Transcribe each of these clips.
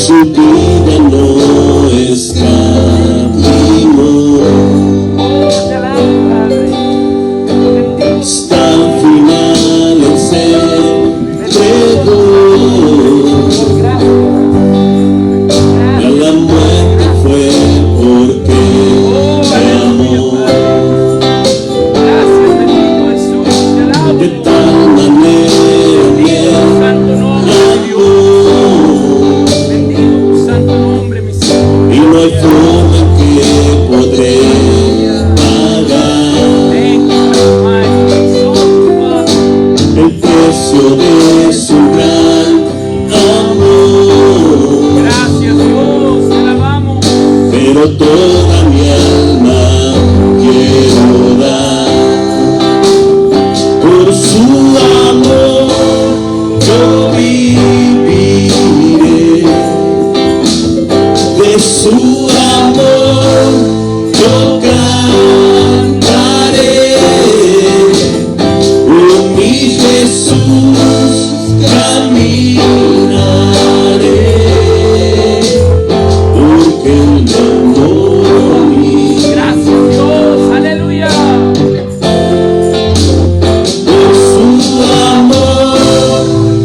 su vida no escatimó. Hasta el final Él se entregó. Y a la muerte fue porque me amó. De tal manera me amó. Y no hay forma que podré pagar el precio de su gran amor. Gracias, Dios, te alabamos. Pero toda mi alma quiero dar por su amor. Yo viviré de su amor, yo cantaré. Por mi Jesús caminaré, porque Él me amó a mí. Gracias, Dios, aleluya. Por su amor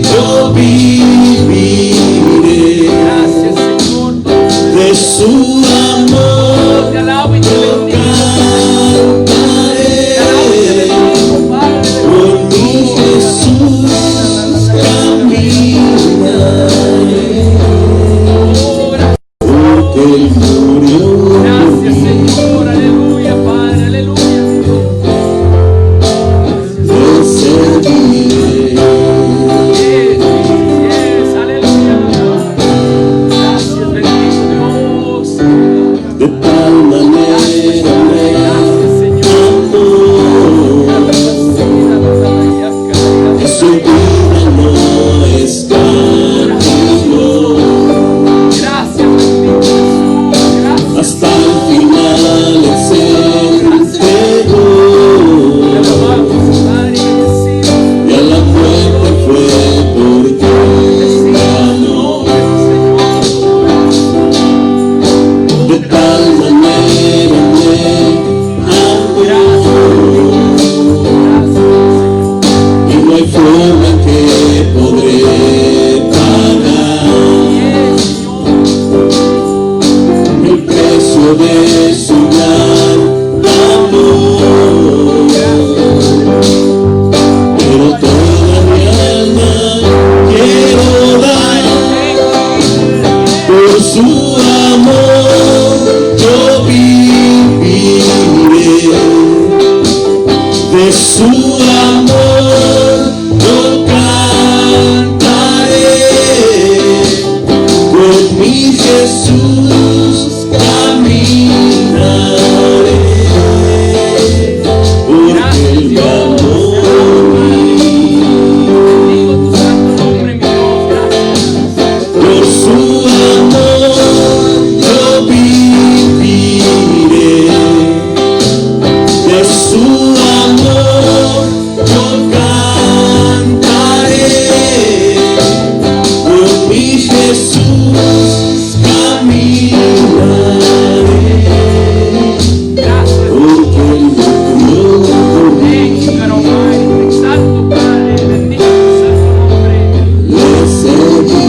yo viviré. Gracias, Señor. De su amor Te alabo y te bendigo. cantaré. Por mi Jesús caminaré, porque Él murió. Gracias, Señor, aleluya, Padre, aleluya. Le serviré. Yes, aleluya. Gracias, bendito Dios. De tal manera me Gracias, Señor. amó, que su vida no escatimó. Gracias, bendito Jesús. Gracias. Hasta el final Él se entregó. Te alabamos, Padre, bendecido. Y a la muerte fue porque me amó. De tal manera me amó, y no hay forma que podré pagar el precio de su gran amor. Pero toda mi alma quiero dar por su amor. Yo viviré de su amor, yo cantaré. Con mi Jesús caminaré, porque Él me amó a mí. Bendigo tu santo nombre, mi Dios. Gracias. Por su amor yo viviré. De su amor yo cantaré. Por mi Jesús caminaré, Gracias. porque Él murió por mí. Thank you, God Almighty. Te exalto, Padre. Bendigo tu santo nombre. Le serviré.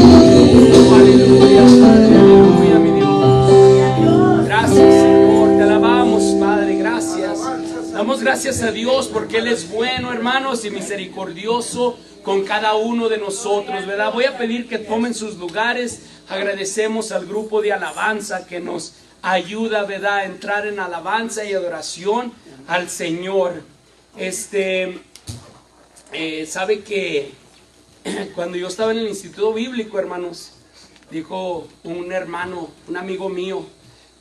Aleluya, Padre. Aleluya, mi Dios. Gracias, Señor. Te alabamos, Padre. Gracias. Damos gracias a Dios porque Él es bueno, hermanos, y misericordioso con cada uno de nosotros, ¿verdad? Voy a pedir que tomen sus lugares. Agradecemos al grupo de alabanza que nos ayuda, ¿verdad?, a entrar en alabanza y adoración al Señor. Sabe que cuando yo estaba en el instituto bíblico, hermanos, dijo un hermano, un amigo mío,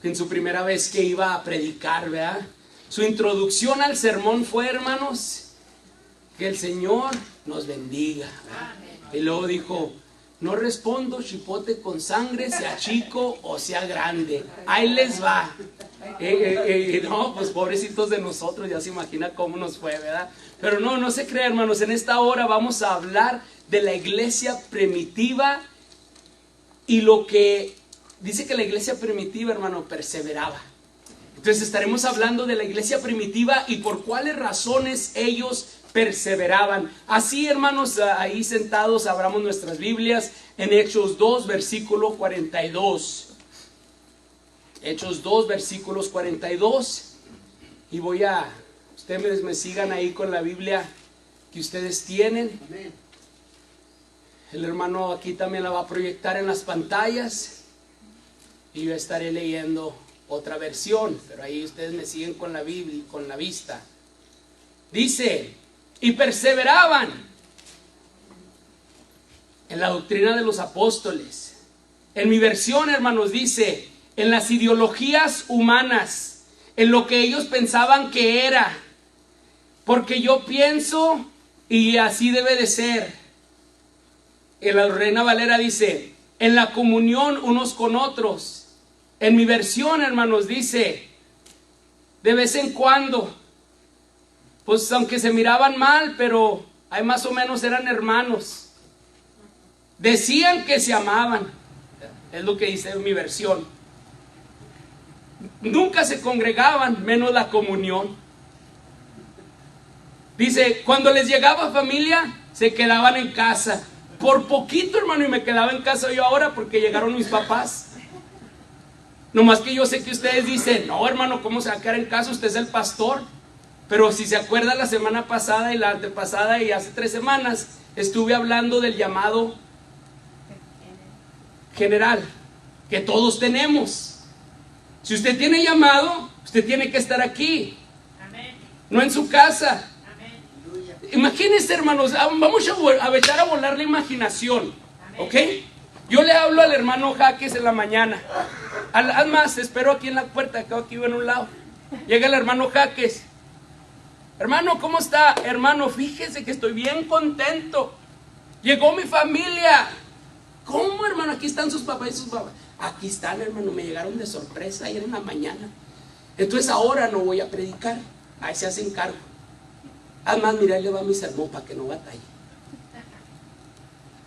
en su primera vez que iba a predicar, ¿verdad? Su introducción al sermón fue, hermanos, que el Señor nos bendiga, ¿verdad? Y luego dijo: no respondo chipote con sangre, sea chico o sea grande, ahí les va. No, pues pobrecitos de nosotros, ya se imagina cómo nos fue, ¿verdad? Pero no se crea, hermanos, en esta hora vamos a hablar de la iglesia primitiva Y lo que dice que la iglesia primitiva, hermano, perseveraba. Entonces estaremos hablando de la iglesia primitiva y por cuáles razones ellos perseveraban. Así, hermanos, ahí sentados abramos nuestras Biblias en Hechos 2, versículo 42. Hechos 2, versículos 42. Y ustedes me sigan ahí con la Biblia que ustedes tienen. El hermano aquí también la va a proyectar en las pantallas. Y yo estaré leyendo otra versión, pero ahí ustedes me siguen con la Biblia, con la vista. Dice, y perseveraban en la doctrina de los apóstoles. En mi versión, hermanos, dice, en las ideologías humanas, en lo que ellos pensaban que era, porque yo pienso y así debe de ser. En la Reina Valera dice, en la comunión unos con otros. En mi versión, hermanos, dice, de vez en cuando, pues aunque se miraban mal, pero ahí más o menos eran hermanos. Decían que se amaban, es lo que dice mi versión. Nunca se congregaban, menos la comunión. Dice, cuando les llegaba familia, se quedaban en casa. Por poquito, hermano, y me quedaba en casa yo ahora porque llegaron mis papás. Nomás que yo sé que ustedes dicen, no, hermano, ¿cómo se va a quedar en casa? Usted es el pastor. Pero si se acuerda, la semana pasada y la antepasada y hace 3 semanas estuve hablando del llamado general que todos tenemos. Si usted tiene llamado, usted tiene que estar aquí. Amén. No en su casa. Amén. Imagínense, hermanos, vamos a echar a volar la imaginación. Amén. ¿Ok? Yo le hablo al hermano Jaques en la mañana. Además, espero aquí en la puerta, acá aquí en un lado. Llega el hermano Jaques. Hermano, ¿cómo está? Hermano, fíjese que estoy bien contento. Llegó mi familia. ¿Cómo, hermano? Aquí están sus papás y sus papás. Aquí están, hermano, me llegaron de sorpresa ayer en la mañana. Entonces ahora no voy a predicar. Ahí se hacen cargo. Además, mira, ahí le va mi sermón para que no batalle.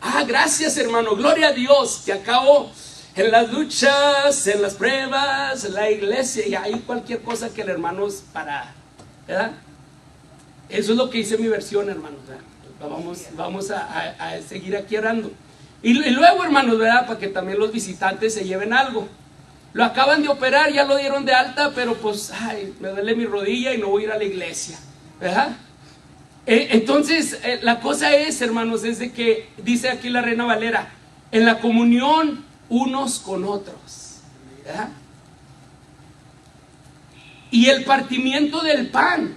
Ah, gracias, hermano, gloria a Dios. Que acabo en las luchas, en las pruebas, en la iglesia y ahí cualquier cosa que el hermano es para, ¿verdad? Eso es lo que dice mi versión, hermanos, ¿verdad? Vamos a seguir aquí orando. Y luego, hermanos, ¿verdad? Para que también los visitantes se lleven algo. Lo acaban de operar, ya lo dieron de alta, pero pues, ay, me duele mi rodilla y no voy a ir a la iglesia, ¿verdad? Entonces, la cosa es, hermanos, es de que, dice aquí la Reina Valera, en la comunión unos con otros, ¿verdad? Y el partimiento del pan.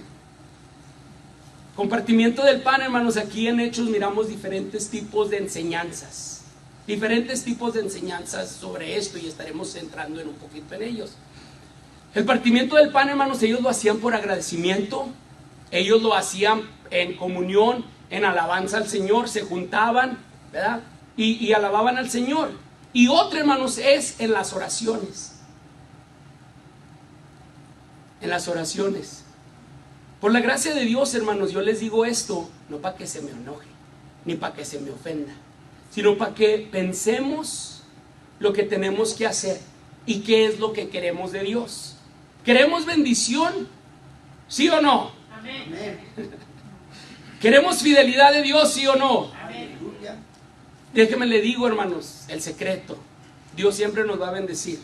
Compartimiento del pan, hermanos, aquí en Hechos miramos diferentes tipos de enseñanzas. Diferentes tipos de enseñanzas sobre esto y estaremos entrando en un poquito en ellos. El partimiento del pan, hermanos, ellos lo hacían por agradecimiento. Ellos lo hacían en comunión, en alabanza al Señor, se juntaban, ¿verdad? Y alababan al Señor. Y otro, hermanos, es en las oraciones. En las oraciones. Por la gracia de Dios, hermanos, yo les digo esto, no para que se me enoje, ni para que se me ofenda, sino para que pensemos lo que tenemos que hacer y qué es lo que queremos de Dios. ¿Queremos bendición? ¿Sí o no? Amén. ¿Queremos fidelidad de Dios? ¿Sí o no? Amén. Déjeme le digo, hermanos, el secreto. Dios siempre nos va a bendecir.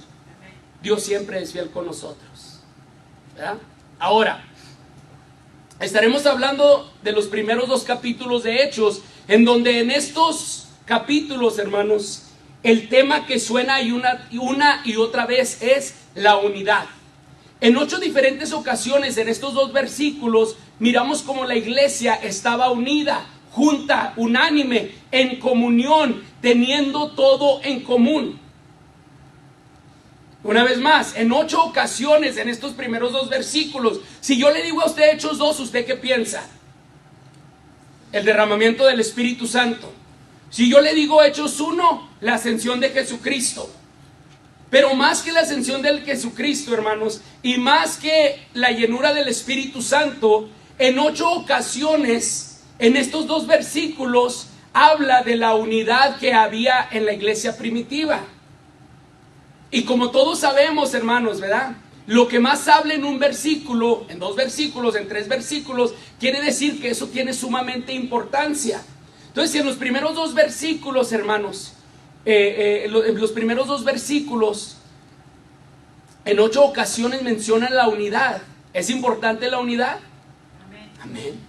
Dios siempre es fiel con nosotros, ¿verdad? Ahora, estaremos hablando de los primeros 2 capítulos de Hechos, en donde en estos capítulos, hermanos, el tema que suena una y otra vez es la unidad. En 8 diferentes ocasiones en estos 2 versículos miramos cómo la iglesia estaba unida, junta, unánime, en comunión, teniendo todo en común. Una vez más, en 8 ocasiones en estos primeros 2 versículos. Si yo le digo a usted Hechos 2, ¿usted qué piensa? El derramamiento del Espíritu Santo. Si yo le digo Hechos 1, la ascensión de Jesucristo. Pero más que la ascensión del Jesucristo, hermanos, y más que la llenura del Espíritu Santo, en 8 ocasiones, en estos 2 versículos, habla de la unidad que había en la iglesia primitiva. Y como todos sabemos, hermanos, ¿verdad? Lo que más habla en un versículo, en 2 versículos, en 3 versículos, quiere decir que eso tiene sumamente importancia. Entonces, si en los primeros 2 versículos, hermanos, los primeros 2 versículos, en 8 ocasiones mencionan la unidad. ¿Es importante la unidad? Amén.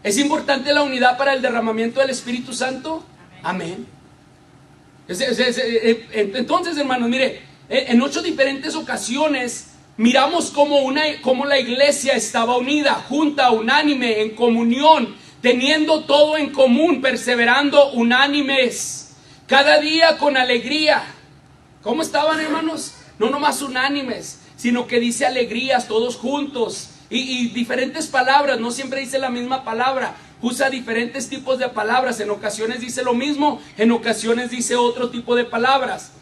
¿Es importante la unidad para el derramamiento del Espíritu Santo? Amén. Entonces, hermanos, mire, en 8 diferentes ocasiones miramos cómo la iglesia estaba unida, junta, unánime, en comunión, teniendo todo en común, perseverando unánimes, cada día con alegría. ¿Cómo estaban, hermanos? No nomás unánimes, sino que dice alegrías, todos juntos. Y diferentes palabras, no siempre dice la misma palabra, usa diferentes tipos de palabras. En ocasiones dice lo mismo, en ocasiones dice otro tipo de palabras.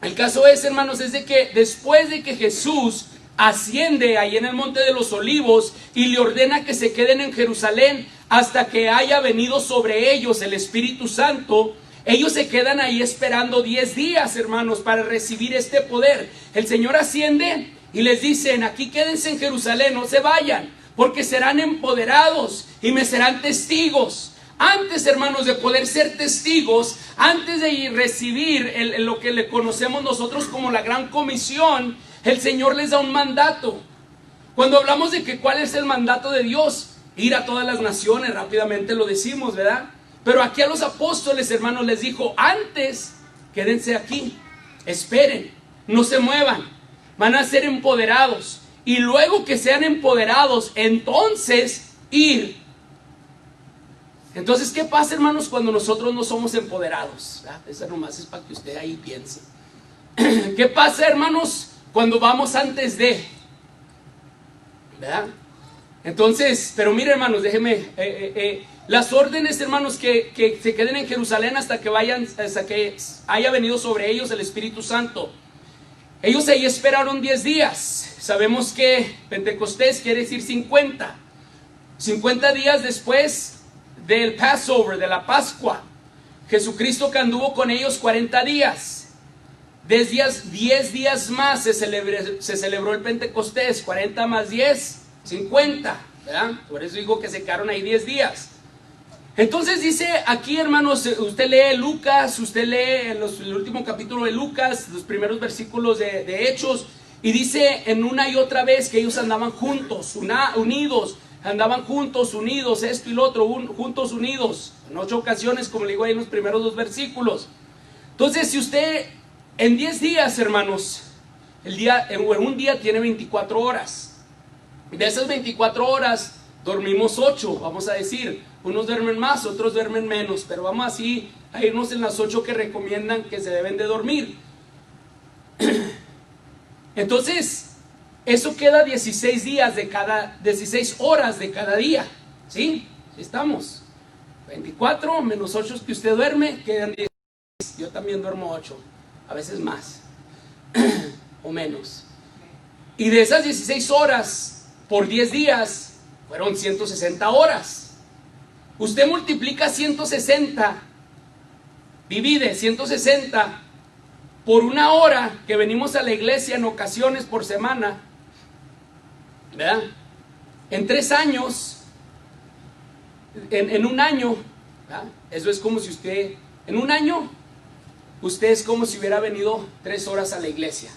El caso es, hermanos, es de que después de que Jesús asciende ahí en el Monte de los Olivos y le ordena que se queden en Jerusalén hasta que haya venido sobre ellos el Espíritu Santo, ellos se quedan ahí esperando 10 días, hermanos, para recibir este poder. El Señor asciende y les dicen: aquí quédense en Jerusalén, no se vayan, porque serán empoderados y me serán testigos. Antes, hermanos, de poder ser testigos, antes de recibir lo que le conocemos nosotros como la Gran Comisión, el Señor les da un mandato. Cuando hablamos de que cuál es el mandato de Dios, ir a todas las naciones, rápidamente lo decimos, ¿verdad? Pero aquí a los apóstoles, hermanos, les dijo: antes, quédense aquí, esperen, no se muevan, van a ser empoderados. Y luego que sean empoderados, entonces ir. Entonces, ¿qué pasa, hermanos, cuando nosotros no somos empoderados? Esa nomás es para que usted ahí piense. ¿Qué pasa, hermanos, cuando vamos antes de? ¿Verdad? Entonces, pero mire, hermanos, déjeme, las órdenes, hermanos, que se queden en Jerusalén hasta que haya venido sobre ellos el Espíritu Santo. Ellos ahí esperaron 10 días. Sabemos que Pentecostés quiere decir 50 días después del Passover, de la Pascua. Jesucristo que anduvo con ellos 40 días. 10 días más se celebró el Pentecostés. 40 más 10, 50, ¿verdad? Por eso digo que se quedaron ahí 10 días. Entonces dice aquí, hermanos, usted lee Lucas, usted lee el último capítulo de Lucas, los primeros versículos de Hechos, y dice en una y otra vez que ellos andaban juntos, unidos. Andaban juntos, unidos, esto y lo otro, juntos, unidos. En 8 ocasiones, como le digo ahí en los primeros 2 versículos. Entonces, si usted en 10 días, hermanos, en un día tiene 24 horas. De esas 24 horas, dormimos 8, vamos a decir. Unos duermen más, otros duermen menos. Pero vamos así a irnos en las 8 que recomiendan que se deben de dormir. Entonces, eso queda 16 horas de cada día. ¿Sí? Estamos. 24 menos 8 que usted duerme, quedan 16. Yo también duermo 8, a veces más o menos. Y de esas 16 horas por 10 días fueron 160 horas. Usted multiplica 160, divide 160 por una hora que venimos a la iglesia en ocasiones por semana, ¿verdad? En 3 años, en un año, ¿verdad? Eso es como si usted, en un año, usted es como si hubiera venido 3 horas a la iglesia.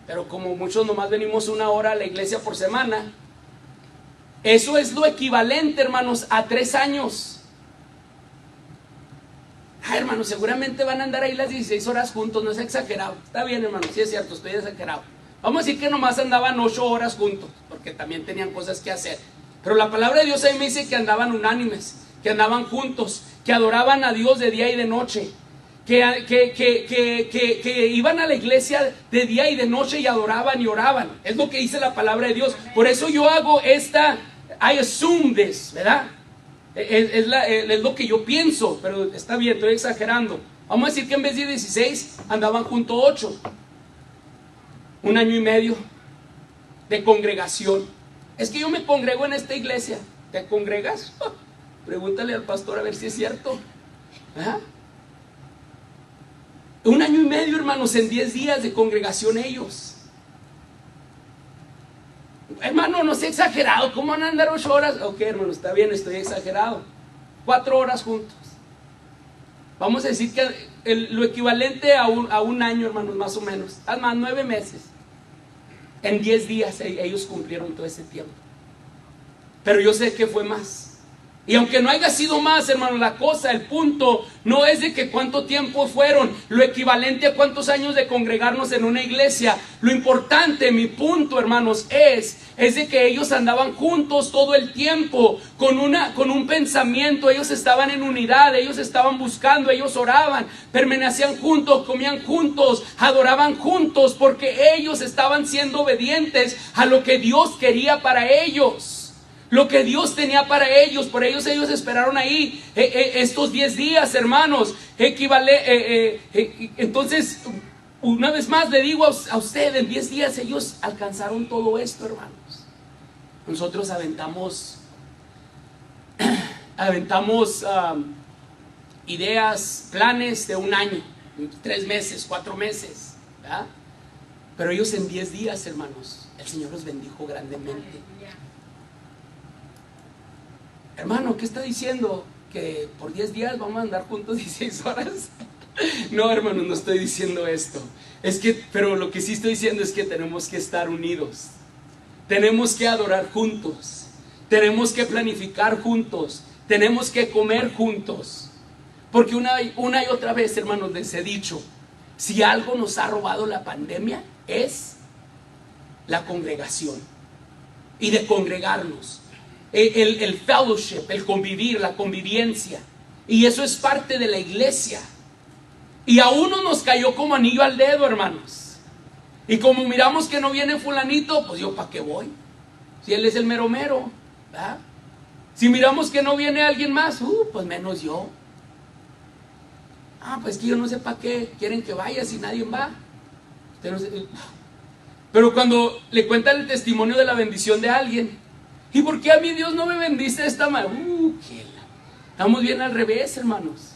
Pero como muchos nomás venimos 1 hora a la iglesia por semana, eso es lo equivalente, hermanos, a 3 años. Hermanos, seguramente van a andar ahí las 16 horas juntos, no es exagerado. Está bien, hermanos, sí es cierto, estoy exagerado. Vamos a decir que nomás andaban 8 horas juntos, porque también tenían cosas que hacer. Pero la palabra de Dios ahí me dice que andaban unánimes, que andaban juntos, que adoraban a Dios de día y de noche, que iban a la iglesia de día y de noche y adoraban y oraban. Es lo que dice la palabra de Dios. Por eso yo hago I assume this, ¿verdad? Es lo que yo pienso, pero está bien, estoy exagerando. Vamos a decir que en vez de 16 andaban juntos 8. 1 año y medio de congregación. Es que yo me congrego en esta iglesia. ¿Te congregas? Pregúntale al pastor a ver si es cierto. ¿Ah? 1 año y medio, hermanos, en 10 días de congregación ellos. Hermano, no sea exagerado. ¿Cómo van a andar 8 horas? Ok, hermano, está bien, estoy exagerado. 4 horas juntos. Vamos a decir que lo equivalente a un año, hermanos, más o menos. Además, 9 meses. En 10 días ellos cumplieron todo ese tiempo. Pero yo sé que fue más. Y aunque no haya sido más, hermano, la cosa, el punto no es de que cuánto tiempo fueron, lo equivalente a cuántos años de congregarnos en una iglesia. Lo importante, mi punto, hermanos, es de que ellos andaban juntos todo el tiempo, con un pensamiento. Ellos estaban en unidad, ellos estaban buscando, ellos oraban, permanecían juntos, comían juntos, adoraban juntos, porque ellos estaban siendo obedientes a lo que Dios quería para ellos. Lo que Dios tenía para ellos. Por ellos esperaron ahí estos 10 días, hermanos. Entonces, una vez más le digo a usted, en 10 días ellos alcanzaron todo esto, hermanos. Nosotros aventamos ideas, planes de 1 año, 3 meses, 4 meses, ¿verdad? Pero ellos en 10 días, hermanos, el Señor los bendijo grandemente. Hermano, ¿qué está diciendo? ¿Que por 10 días vamos a andar juntos 16 horas? No, hermano, no estoy diciendo esto. Pero lo que sí estoy diciendo es que tenemos que estar unidos. Tenemos que adorar juntos. Tenemos que planificar juntos. Tenemos que comer juntos. Porque una y otra vez, hermanos, les he dicho, si algo nos ha robado la pandemia es la congregación. Y de congregarnos. El fellowship, el convivir, la convivencia. Y eso es parte de la iglesia. Y a uno nos cayó como anillo al dedo, hermanos. Y como miramos que no viene fulanito, pues yo ¿para qué voy? Si él es el mero mero, ¿verdad? Si miramos que no viene alguien más, pues menos yo. Pues que yo no sé para qué quieren que vaya si nadie va. Pero cuando le cuentan el testimonio de la bendición de alguien, ¿y por qué a mí Dios no me bendice de esta manera? Estamos bien al revés, hermanos.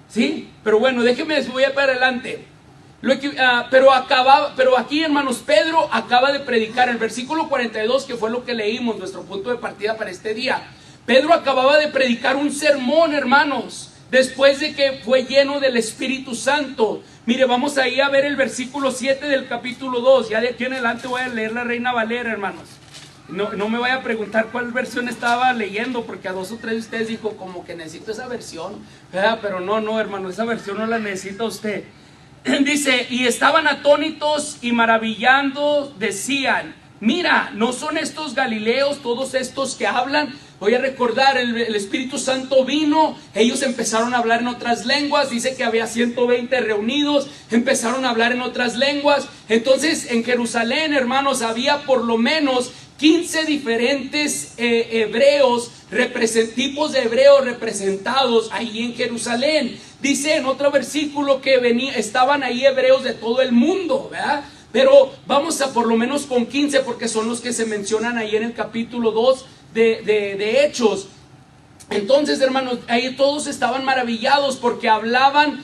¿Sí? Pero bueno, déjenme, voy a para adelante. Pero aquí, hermanos, Pedro acaba de predicar el versículo 42, que fue lo que leímos, nuestro punto de partida para este día. Pedro acababa de predicar un sermón, hermanos, después de que fue lleno del Espíritu Santo. Mire, vamos ahí a ver el versículo 7 del capítulo 2. Ya de aquí en adelante voy a leer la Reina Valera, hermanos. No me vaya a preguntar cuál versión estaba leyendo, porque a 2 o 3 de ustedes dijo como que necesito esa versión, ¿verdad? Pero no, hermano, esa versión no la necesita usted. Dice, y estaban atónitos y maravillando, decían, mira, ¿no son estos galileos todos estos que hablan? Voy a recordar, el Espíritu Santo vino, ellos empezaron a hablar en otras lenguas, dice que había 120 reunidos, empezaron a hablar en otras lenguas. Entonces en Jerusalén, hermanos, había por lo menos 15 diferentes tipos de hebreos representados ahí en Jerusalén. Dice en otro versículo que estaban ahí hebreos de todo el mundo, ¿verdad? Pero vamos a por lo menos con 15, porque son los que se mencionan ahí en el capítulo 2 de Hechos. Entonces, hermanos, ahí todos estaban maravillados porque hablaban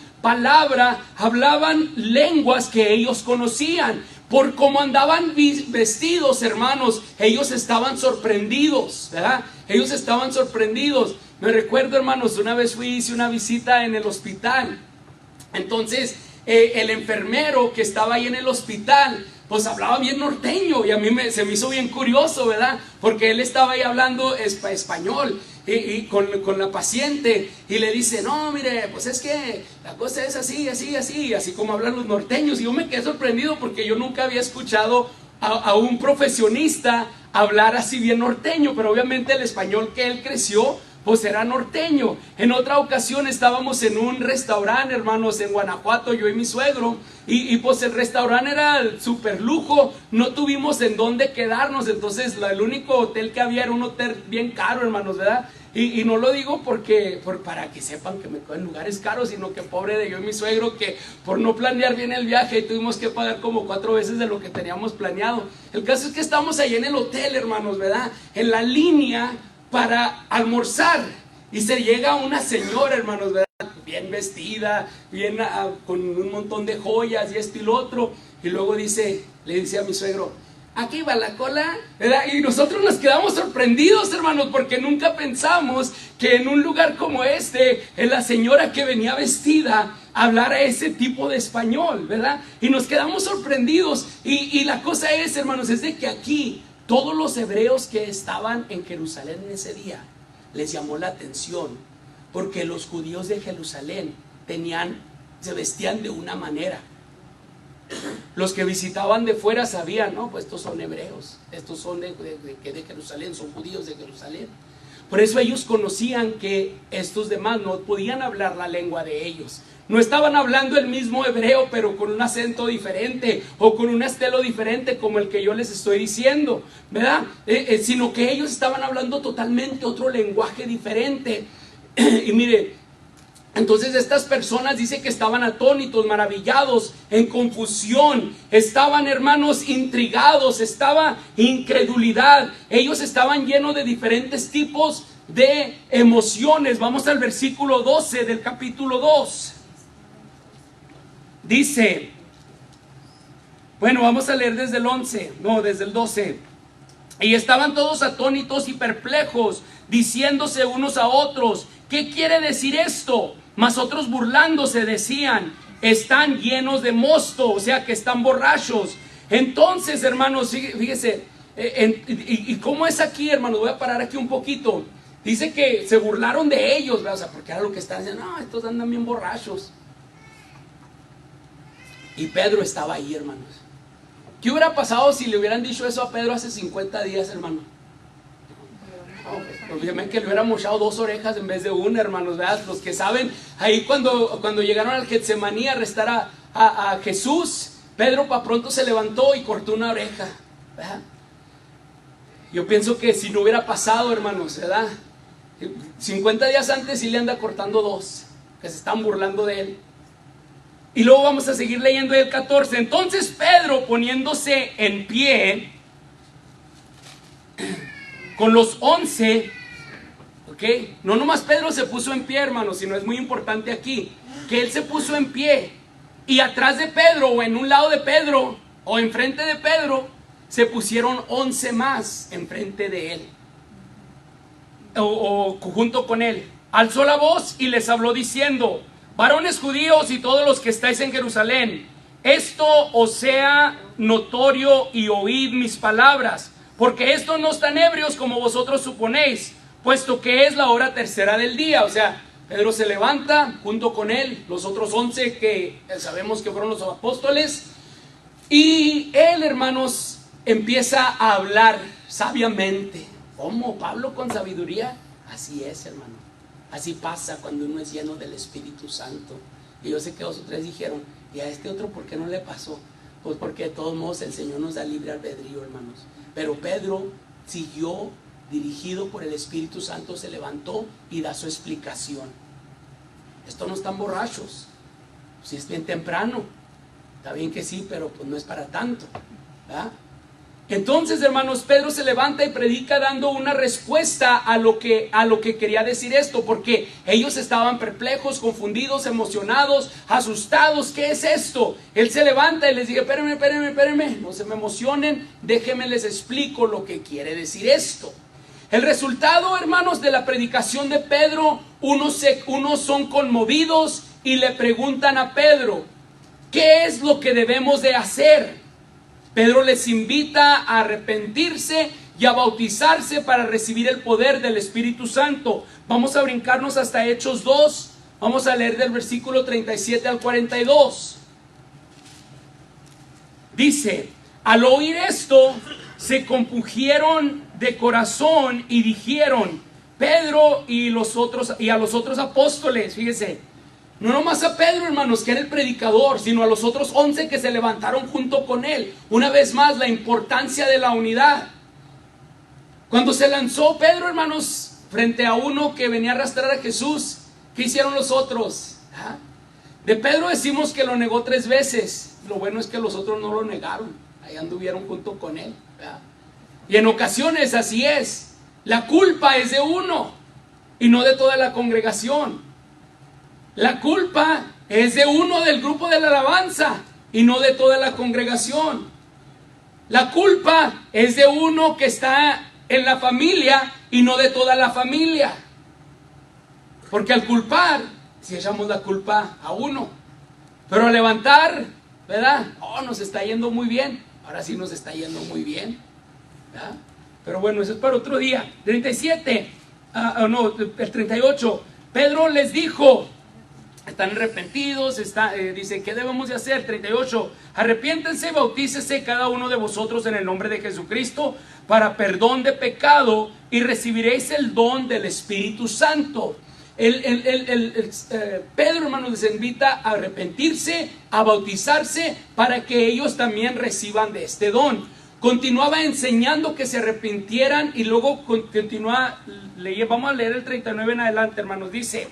lenguas que ellos conocían. Por cómo andaban vestidos, hermanos, ellos estaban sorprendidos, ¿verdad? Ellos estaban sorprendidos. Me recuerdo, hermanos, una vez hice una visita en el hospital. Entonces, el enfermero que estaba ahí en el hospital, pues hablaba bien norteño, y a mí se me hizo bien curioso, ¿verdad? Porque él estaba ahí hablando español. Y con la paciente, y le dice, no, mire, pues es que la cosa es así, así como hablan los norteños. Y yo me quedé sorprendido porque yo nunca había escuchado a un profesionista hablar así bien norteño, pero obviamente el español que él creció, pues era norteño. En otra ocasión estábamos en un restaurante, hermanos, en Guanajuato, yo y mi suegro, y pues el restaurante era el super lujo, no tuvimos en dónde quedarnos. Entonces el único hotel que había era un hotel bien caro, hermanos, ¿verdad? Y no lo digo para que sepan que me quedo en lugares caros, sino que pobre de yo y mi suegro, que por no planear bien el viaje tuvimos que pagar como 4 veces de lo que teníamos planeado. El caso es que estamos ahí en el hotel, hermanos, ¿verdad? En la línea para almorzar. Y se llega una señora, hermanos, ¿verdad? Bien vestida, bien con un montón de joyas y esto y lo otro. Y luego le dice a mi suegro, aquí va la cola, ¿verdad? Y nosotros nos quedamos sorprendidos, hermanos, porque nunca pensamos que en un lugar como este, la señora que venía vestida hablara ese tipo de español, ¿verdad? Y nos quedamos sorprendidos. Y la cosa es, hermanos, es de que aquí todos los hebreos que estaban en Jerusalén en ese día les llamó la atención, porque los judíos de Jerusalén se vestían de una manera. Los que visitaban de fuera sabían, no, pues estos son hebreos, estos son de Jerusalén, son judíos de Jerusalén. Por eso ellos conocían que estos demás no podían hablar la lengua de ellos. No estaban hablando el mismo hebreo, pero con un acento diferente o con un estilo diferente como el que yo les estoy diciendo, ¿verdad? Sino que ellos estaban hablando totalmente otro lenguaje diferente. Y mire, entonces estas personas dice que estaban atónitos, maravillados, en confusión, estaban, hermanos, intrigados, estaba incredulidad, ellos estaban llenos de diferentes tipos de emociones. Vamos al versículo 12 del capítulo 2. Dice, bueno, vamos a leer desde desde el 12. Y estaban todos atónitos y perplejos, diciéndose unos a otros, ¿qué quiere decir esto? Mas otros burlándose decían, están llenos de mosto, o sea que están borrachos. Entonces, hermanos, fíjese, y cómo es aquí, hermanos, voy a parar aquí un poquito. Dice que se burlaron de ellos, ¿verdad? O sea, porque era lo que estaban diciendo, no, estos andan bien borrachos. Y Pedro estaba ahí, hermanos. ¿Qué hubiera pasado si le hubieran dicho eso a Pedro hace 50 días, hermano? Obviamente que le hubieran mochado 2 orejas en vez de una, hermanos, ¿verdad? Los que saben, ahí cuando llegaron al Getsemaní a arrestar a Jesús, Pedro para pronto se levantó y cortó una oreja, ¿verdad? Yo pienso que si no hubiera pasado, hermanos, ¿verdad? 50 días antes sí le anda cortando 2, que se están burlando de él. Y luego vamos a seguir leyendo el 14. Entonces Pedro, poniéndose en pie con los 11, ¿ok? No nomás Pedro se puso en pie, hermanos, sino es muy importante aquí que él se puso en pie, y atrás de Pedro, o en un lado de Pedro, o enfrente de Pedro, se pusieron 11 más enfrente de él, o junto con él. Alzó la voz y les habló diciendo, varones judíos y todos los que estáis en Jerusalén, esto os sea notorio y oíd mis palabras, porque estos no están ebrios como vosotros suponéis, puesto que es la hora tercera del día. O sea, Pedro se levanta junto con él, los otros 11 que sabemos que fueron los apóstoles, y él, hermanos, empieza a hablar sabiamente. ¿Cómo? ¿Pablo con sabiduría? Así es, hermano. Así pasa cuando uno es lleno del Espíritu Santo. Y yo sé que 2 o 3 dijeron, ¿y a este otro por qué no le pasó? Pues porque de todos modos el Señor nos da libre albedrío, hermanos. Pero Pedro siguió, dirigido por el Espíritu Santo, se levantó y da su explicación. Estos no están borrachos. Si es bien temprano, está bien que sí, pero pues no es para tanto, ¿verdad? Entonces, hermanos, Pedro se levanta y predica dando una respuesta a lo que quería decir esto, porque ellos estaban perplejos, confundidos, emocionados, asustados. ¿Qué es esto? Él se levanta y les dice, espérenme, no se me emocionen, déjenme les explico lo que quiere decir esto. El resultado, hermanos, de la predicación de Pedro, unos son conmovidos y le preguntan a Pedro, ¿qué es lo que debemos de hacer? Pedro les invita a arrepentirse y a bautizarse para recibir el poder del Espíritu Santo. Vamos a brincarnos hasta Hechos 2. Vamos a leer del versículo 37 al 42. Dice, al oír esto, se compungieron de corazón y dijeron, Pedro y a los otros apóstoles, fíjese, no nomás a Pedro, hermanos, que era el predicador, sino a los otros 11 que se levantaron junto con él. Una vez más, la importancia de la unidad. Cuando se lanzó Pedro, hermanos, frente a uno que venía a arrastrar a Jesús, ¿qué hicieron los otros? ¿Ah? De Pedro decimos que lo negó 3 veces. Lo bueno es que los otros no lo negaron. Ahí anduvieron junto con él, ¿verdad? Y en ocasiones así es. La culpa es de uno. y no de toda la congregación. La culpa es de uno del grupo de la alabanza y no de toda la congregación. La culpa es de uno que está en la familia y no de toda la familia. Porque al culpar, si echamos la culpa a uno, pero al levantar, ¿verdad? Oh, nos está yendo muy bien. Ahora sí nos está yendo muy bien, ¿verdad? Pero bueno, eso es para otro día. 37, el 38. Pedro les dijo, están arrepentidos, dice, ¿qué debemos de hacer? 38, arrepiéntense y bautícese cada uno de vosotros en el nombre de Jesucristo para perdón de pecado y recibiréis el don del Espíritu Santo. Pedro, hermanos, les invita a arrepentirse, a bautizarse para que ellos también reciban de este don. Continuaba enseñando que se arrepintieran y luego continúa, vamos a leer el 39 en adelante, hermanos, dice,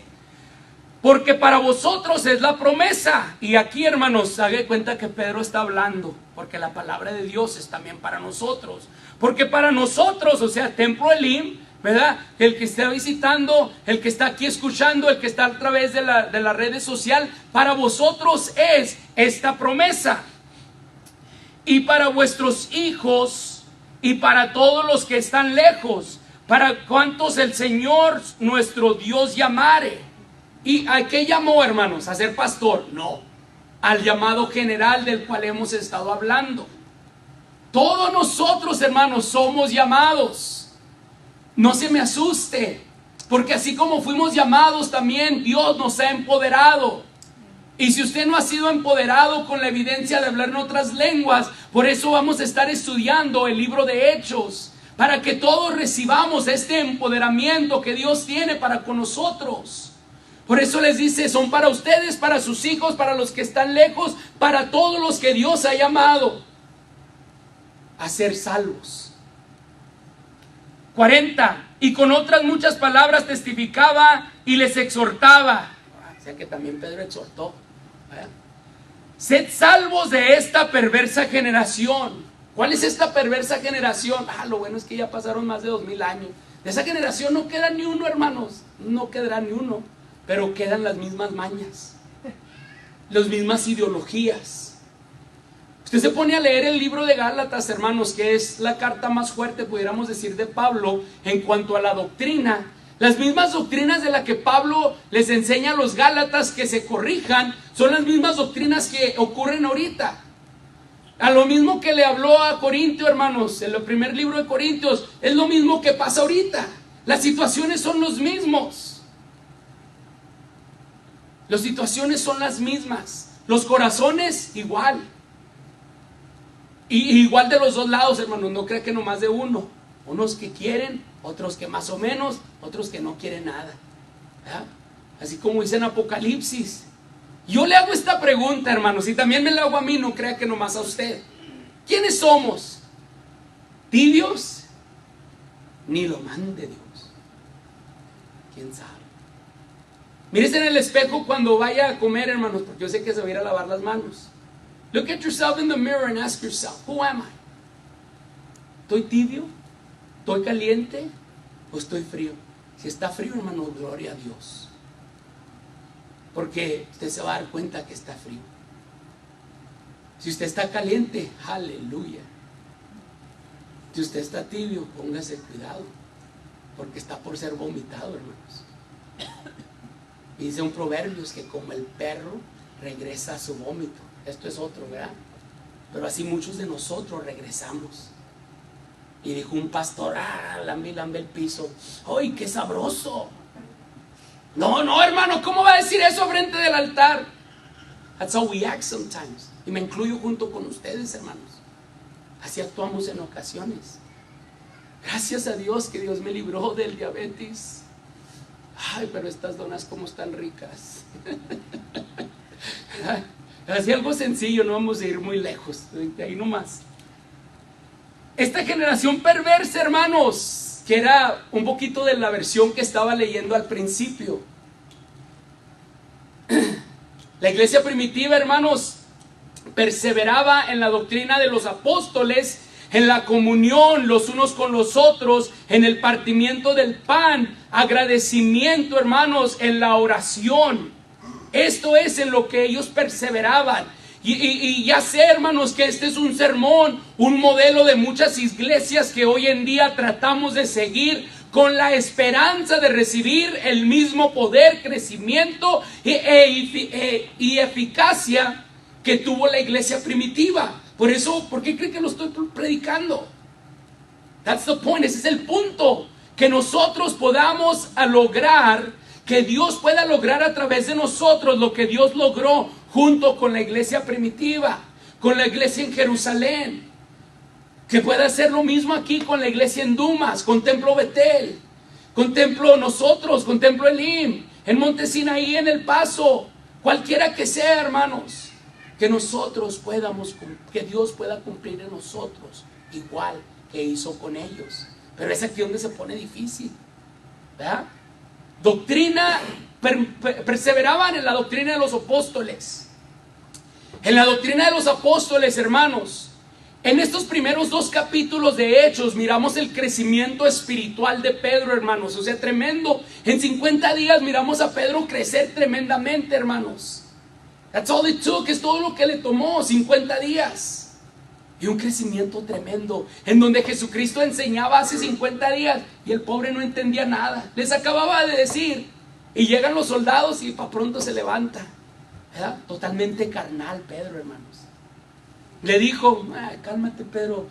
porque para vosotros es la promesa. Y aquí, hermanos, haga cuenta que Pedro está hablando, porque la palabra de Dios es también para nosotros. Porque para nosotros, o sea, Templo Elim, ¿verdad? El que está visitando, el que está aquí escuchando, el que está a través de las redes sociales, para vosotros es esta promesa. Y para vuestros hijos y para todos los que están lejos, para cuantos el Señor nuestro Dios llamare. ¿Y a qué llamó, hermanos? ¿A ser pastor? No, al llamado general del cual hemos estado hablando. Todos nosotros, hermanos, somos llamados. No se me asuste, porque así como fuimos llamados, también Dios nos ha empoderado. Y si usted no ha sido empoderado con la evidencia de hablar en otras lenguas, por eso vamos a estar estudiando el libro de Hechos, para que todos recibamos este empoderamiento que Dios tiene para con nosotros. Por eso les dice, son para ustedes, para sus hijos, para los que están lejos, para todos los que Dios ha llamado a ser salvos. 40, y con otras muchas palabras testificaba y les exhortaba. O sea que también Pedro exhortó. Sed salvos de esta perversa generación. ¿Cuál es esta perversa generación? Lo bueno es que ya pasaron más de 2000 años. De esa generación no queda ni uno, hermanos. No quedará ni uno. Pero quedan las mismas mañas, las mismas ideologías. Usted se pone a leer el libro de Gálatas, hermanos, que es la carta más fuerte, pudiéramos decir, de Pablo en cuanto a la doctrina. Las mismas doctrinas de las que Pablo les enseña a los Gálatas que se corrijan, son las mismas doctrinas que ocurren ahorita. A lo mismo que le habló a Corintio, hermanos, en el primer libro de Corintios, es lo mismo que pasa ahorita. Las situaciones son los mismos. Las situaciones son las mismas. Los corazones igual. Y igual de los dos lados, hermanos. No crea que nomás de uno. Unos que quieren, otros que más o menos, otros que no quieren nada. ¿Verdad? Así como dice en Apocalipsis. Yo le hago esta pregunta, hermanos, y también me la hago a mí, no crea que nomás a usted. ¿Quiénes somos? ¿Tibios? Ni lo mande Dios. ¿Quién sabe? Mírese en el espejo cuando vaya a comer, hermanos, porque yo sé que se va a ir a lavar las manos. Look at yourself in the mirror and ask yourself, who am I? ¿Estoy tibio? ¿Estoy caliente? ¿O estoy frío? Si está frío, hermano, gloria a Dios. Porque usted se va a dar cuenta que está frío. Si usted está caliente, aleluya. Si usted está tibio, póngase cuidado, porque está por ser vomitado, hermanos. Y dice un proverbio que como el perro regresa a su vómito. Esto es otro, ¿verdad? Pero así muchos de nosotros regresamos. Y dijo un pastor, lambe el piso. ¡Ay, qué sabroso! No, hermano, ¿cómo va a decir eso frente del altar? That's how we act sometimes. Y me incluyo junto con ustedes, hermanos. Así actuamos en ocasiones. Gracias a Dios que Dios me libró del diabetes. Ay, pero estas donas como están ricas. Así algo sencillo, no vamos a ir muy lejos. De ahí nomás. Esta generación perversa, hermanos, que era un poquito de la versión que estaba leyendo al principio. La iglesia primitiva, hermanos, perseveraba en la doctrina de los apóstoles en la comunión los unos con los otros, en el partimiento del pan, agradecimiento, hermanos, en la oración. Esto es en lo que ellos perseveraban. Y ya sé, hermanos, que este es un sermón, un modelo de muchas iglesias que hoy en día tratamos de seguir con la esperanza de recibir el mismo poder, crecimiento y eficacia que tuvo la iglesia primitiva. Por eso, ¿por qué creen que lo estoy predicando? That's the point, ese es el punto. Que nosotros podamos lograr, que Dios pueda lograr a través de nosotros lo que Dios logró junto con la iglesia primitiva, con la iglesia en Jerusalén. Que pueda hacer lo mismo aquí con la iglesia en Dumas, con Templo Betel, con Templo nosotros, con Templo Elim, en Monte Sinaí, en El Paso, cualquiera que sea, hermanos. Que nosotros podamos, que Dios pueda cumplir en nosotros igual que hizo con ellos. Pero es aquí donde se pone difícil, ¿verdad? Doctrina, perseveraban en la doctrina de los apóstoles. En la doctrina de los apóstoles, hermanos, en estos primeros 2 capítulos de Hechos miramos el crecimiento espiritual de Pedro, hermanos. O sea, tremendo. En 50 días miramos a Pedro crecer tremendamente, hermanos. That's all it took, es todo lo que le tomó, 50 días. Y un crecimiento tremendo, en donde Jesucristo enseñaba hace 50 días y el pobre no entendía nada. Les acababa de decir, y llegan los soldados y para pronto se levanta, ¿verdad? Totalmente carnal Pedro, hermanos. Le dijo, cálmate Pedro,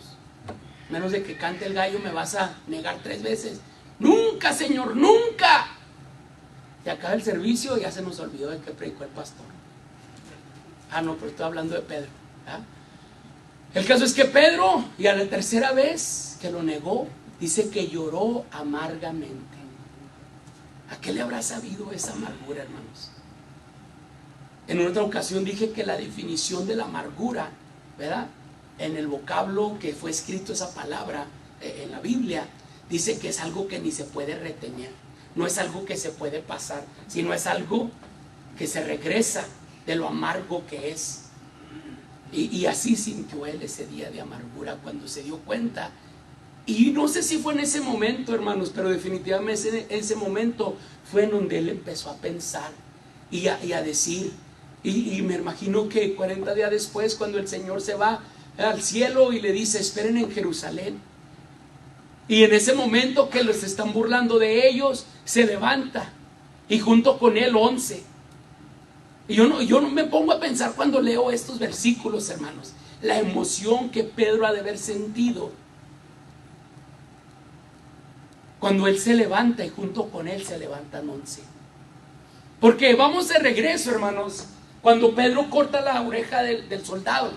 menos de que cante el gallo me vas a negar 3 veces. Nunca, Señor, nunca. Y acaba el servicio y ya se nos olvidó de que predicó el pastor. No, pero estoy hablando de Pedro, ¿verdad? El caso es que Pedro, y a la 3ª vez que lo negó, dice que lloró amargamente. ¿A qué le habrá sabido esa amargura, hermanos? En otra ocasión dije que la definición de la amargura, ¿verdad? En el vocablo que fue escrito esa palabra en la Biblia, dice que es algo que ni se puede retener. No es algo que se puede pasar, sino es algo que se regresa de lo amargo que es. Y así sintió él ese día de amargura cuando se dio cuenta. Y no sé si fue en ese momento, hermanos, pero definitivamente ese momento fue en donde él empezó a pensar y a decir. Y me imagino que 40 días después, cuando el Señor se va al cielo y le dice, esperen en Jerusalén. Y en ese momento que los están burlando de ellos, se levanta. Y junto con él 11. Y yo no me pongo a pensar cuando leo estos versículos, hermanos, la emoción que Pedro ha de haber sentido cuando él se levanta y junto con él se levantan 11. Porque vamos de regreso, hermanos, cuando Pedro corta la oreja del soldado.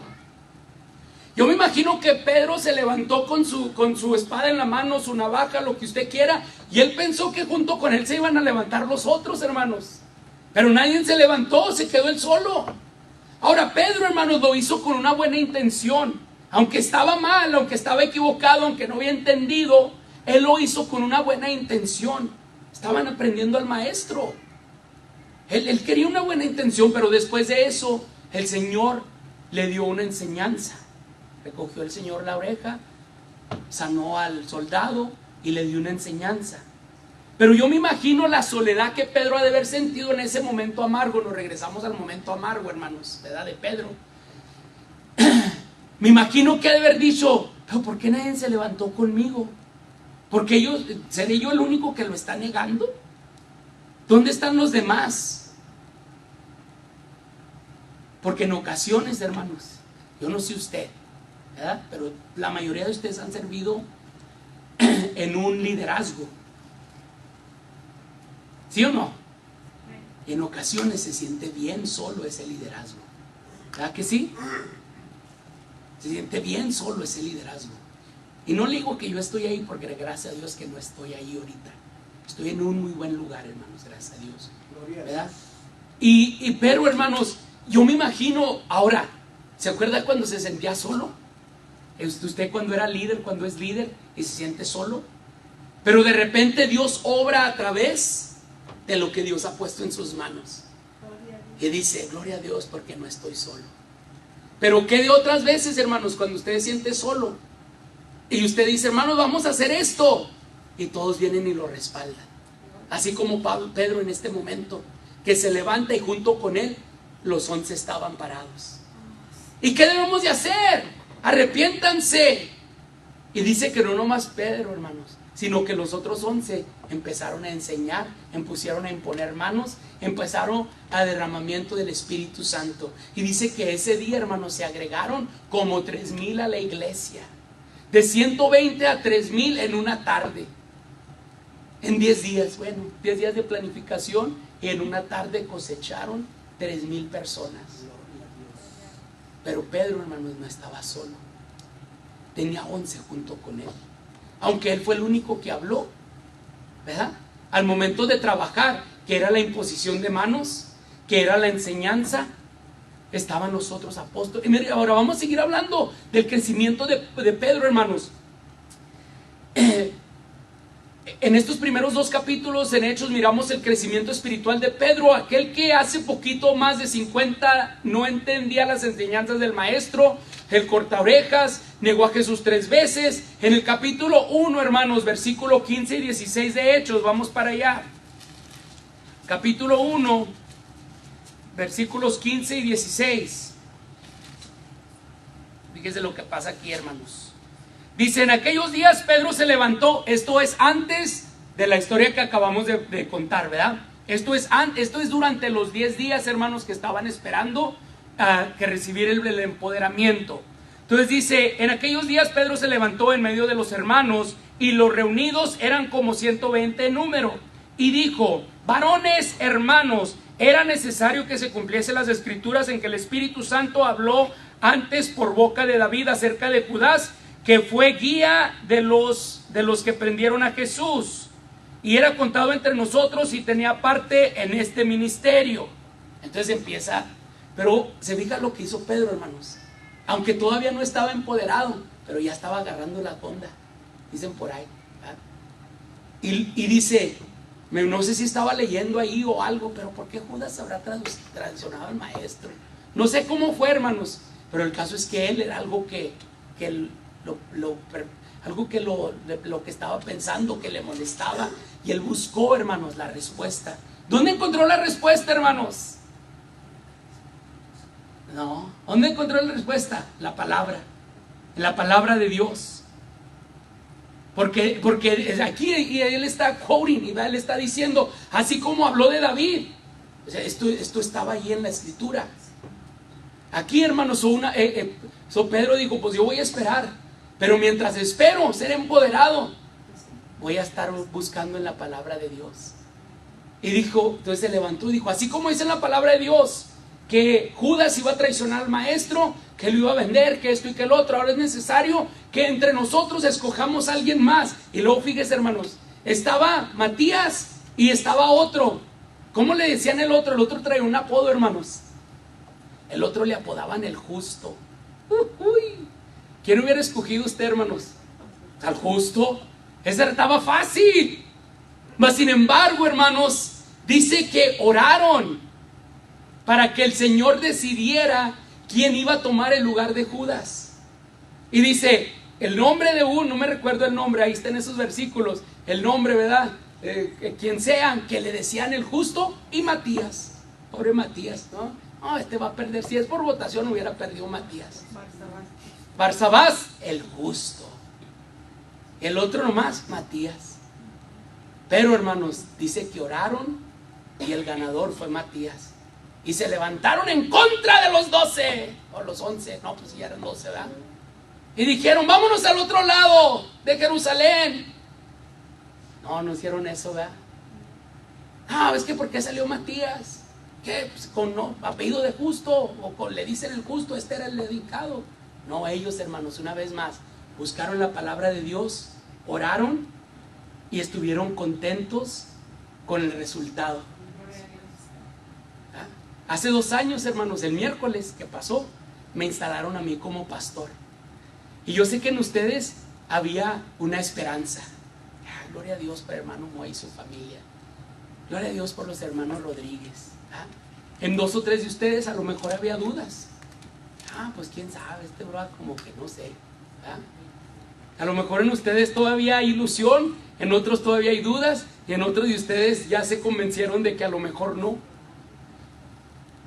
Yo me imagino que Pedro se levantó con su espada en la mano, su navaja, lo que usted quiera, y él pensó que junto con él se iban a levantar los otros, hermanos. Pero nadie se levantó, se quedó él solo. Ahora Pedro, hermanos, lo hizo con una buena intención. Aunque estaba mal, aunque estaba equivocado, aunque no había entendido, él lo hizo con una buena intención. Estaban aprendiendo al maestro. Él quería una buena intención, pero después de eso, el Señor le dio una enseñanza. Recogió el Señor la oreja, sanó al soldado y le dio una enseñanza. Pero yo me imagino la soledad que Pedro ha de haber sentido en ese momento amargo. Nos regresamos al momento amargo, hermanos, ¿verdad? De Pedro. Me imagino que ha de haber dicho, pero ¿por qué nadie se levantó conmigo? Porque ¿seré yo el único que lo está negando? ¿Dónde están los demás? Porque en ocasiones, hermanos, yo no sé usted, ¿verdad? Pero la mayoría de ustedes han servido en un liderazgo. ¿Sí o no? Y en ocasiones se siente bien solo ese liderazgo. ¿Verdad que sí? Se siente bien solo ese liderazgo. Y no le digo que yo estoy ahí, porque gracias a Dios que no estoy ahí ahorita. Estoy en un muy buen lugar, hermanos, gracias a Dios, ¿verdad? Pero, hermanos, yo me imagino ahora, ¿se acuerda cuando se sentía solo? Usted cuando era líder, cuando es líder y se siente solo. Pero de repente Dios obra a través de lo que Dios ha puesto en sus manos. Y dice, gloria a Dios porque no estoy solo. Pero ¿qué de otras veces, hermanos, cuando usted se siente solo? Y usted dice, hermanos, vamos a hacer esto. Y todos vienen y lo respaldan. Así como Pedro en este momento, que se levanta y junto con él, los 11 estaban parados. ¿Y qué debemos de hacer? Arrepiéntanse. Y dice que no nomás Pedro, hermanos, sino que los otros 11 empezaron a enseñar, pusieron a imponer manos, empezaron a derramamiento del Espíritu Santo. Y dice que ese día, hermanos, se agregaron como 3,000 a la iglesia. De 120 a 3,000 en una tarde. En 10 días, 10 días de planificación, y en una tarde cosecharon 3,000 personas. Pero Pedro, hermanos, no estaba solo. Tenía 11 junto con él. Aunque él fue el único que habló, ¿verdad? Al momento de trabajar, que era la imposición de manos, que era la enseñanza, estaban los otros apóstoles. Y mire, ahora vamos a seguir hablando del crecimiento de Pedro, hermanos. En estos primeros 2 capítulos en Hechos miramos el crecimiento espiritual de Pedro, aquel que hace poquito más de 50 no entendía las enseñanzas del maestro, el cortaorejas, negó a Jesús 3 veces. En el capítulo 1, hermanos, versículo 15 y 16 de Hechos, vamos para allá. Capítulo 1, versículos 15 y 16. Fíjense lo que pasa aquí, hermanos. Dice, en aquellos días Pedro se levantó. Esto es antes de la historia que acabamos de contar, ¿verdad? Esto es durante los 10 días, hermanos, que estaban esperando que recibir el empoderamiento. Entonces dice, en aquellos días Pedro se levantó en medio de los hermanos, y los reunidos eran como 120 en número, y dijo, varones hermanos, era necesario que se cumpliesen las escrituras en que el Espíritu Santo habló antes por boca de David acerca de Judas, que fue guía de los que prendieron a Jesús, y era contado entre nosotros y tenía parte en este ministerio. Entonces empieza, pero se fija lo que hizo Pedro, hermanos, aunque todavía no estaba empoderado, pero ya estaba agarrando la onda, dicen por ahí, ¿verdad? Y dice, no sé si estaba leyendo ahí o algo, pero ¿por qué Judas habrá traicionado al maestro? No sé cómo fue, hermanos, pero el caso es que él era algo que lo que estaba pensando, que le molestaba, y él buscó, hermanos, la respuesta. ¿Dónde encontró la respuesta, hermanos? No, ¿dónde encontró la respuesta? La palabra de Dios. Porque aquí él está quoting, y él está diciendo, así como habló de David. O sea, esto estaba ahí en la escritura. Aquí, hermanos, Pedro dijo, pues yo voy a esperar, pero mientras espero ser empoderado, voy a estar buscando en la palabra de Dios. Y dijo, entonces se levantó y dijo, así como dice en la palabra de Dios, que Judas iba a traicionar al maestro, que lo iba a vender, que esto y que el otro, ahora es necesario que entre nosotros escojamos a alguien más. Y luego fíjense, hermanos, estaba Matías y estaba otro. ¿Cómo le decían el otro? El otro traía un apodo, hermanos. El otro le apodaban el justo. ¿Quién hubiera escogido usted, hermanos? Al justo. Ese estaba fácil. Mas sin embargo, hermanos, dice que oraron para que el Señor decidiera quién iba a tomar el lugar de Judas. Y dice, el nombre de uno, no me recuerdo el nombre, ahí está en esos versículos, el nombre, ¿verdad? Quien sean, que le decían el justo, y Matías. Pobre Matías, ¿no? No, este va a perder. Si es por votación, hubiera perdido Matías. Barsabás, el justo. El otro nomás, Matías. Pero, hermanos, dice que oraron y el ganador fue Matías. Y se levantaron en contra de los 12 o los 11, no, pues ya eran 12, ¿verdad? Y dijeron, vámonos al otro lado de Jerusalén. No hicieron eso, ¿verdad? Es que ¿por qué salió Matías? ¿Qué? Pues con apellido de justo, le dicen el justo, este era el dedicado. No, ellos, hermanos, una vez más, buscaron la palabra de Dios, oraron y estuvieron contentos con el resultado. Hace 2 años, hermanos, el miércoles que pasó, me instalaron a mí como pastor. Y yo sé que en ustedes había una esperanza. Gloria a Dios por el hermano Moy y su familia. Gloria a Dios por los hermanos Rodríguez. En 2 o 3 de ustedes a lo mejor había dudas. Pues quién sabe, este bro como que no sé. A lo mejor en ustedes todavía hay ilusión, en otros todavía hay dudas, y en otros de ustedes ya se convencieron de que a lo mejor no.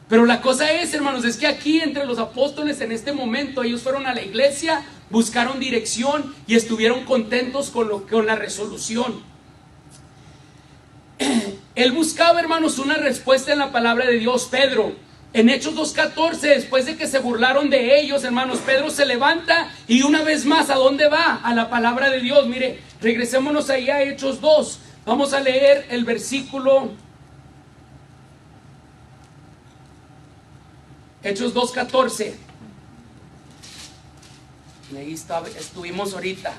Pero la cosa es, hermanos, es que aquí entre los apóstoles en este momento, ellos fueron a la iglesia, buscaron dirección y estuvieron contentos con la resolución. Él buscaba, hermanos, una respuesta en la palabra de Dios. Pedro, en Hechos 2:14, después de que se burlaron de ellos, hermanos, Pedro se levanta y una vez más, ¿a dónde va? A la palabra de Dios. Mire, regresémonos ahí a Hechos 2. Vamos a leer el versículo Hechos 2:14. Ahí estuvimos ahorita.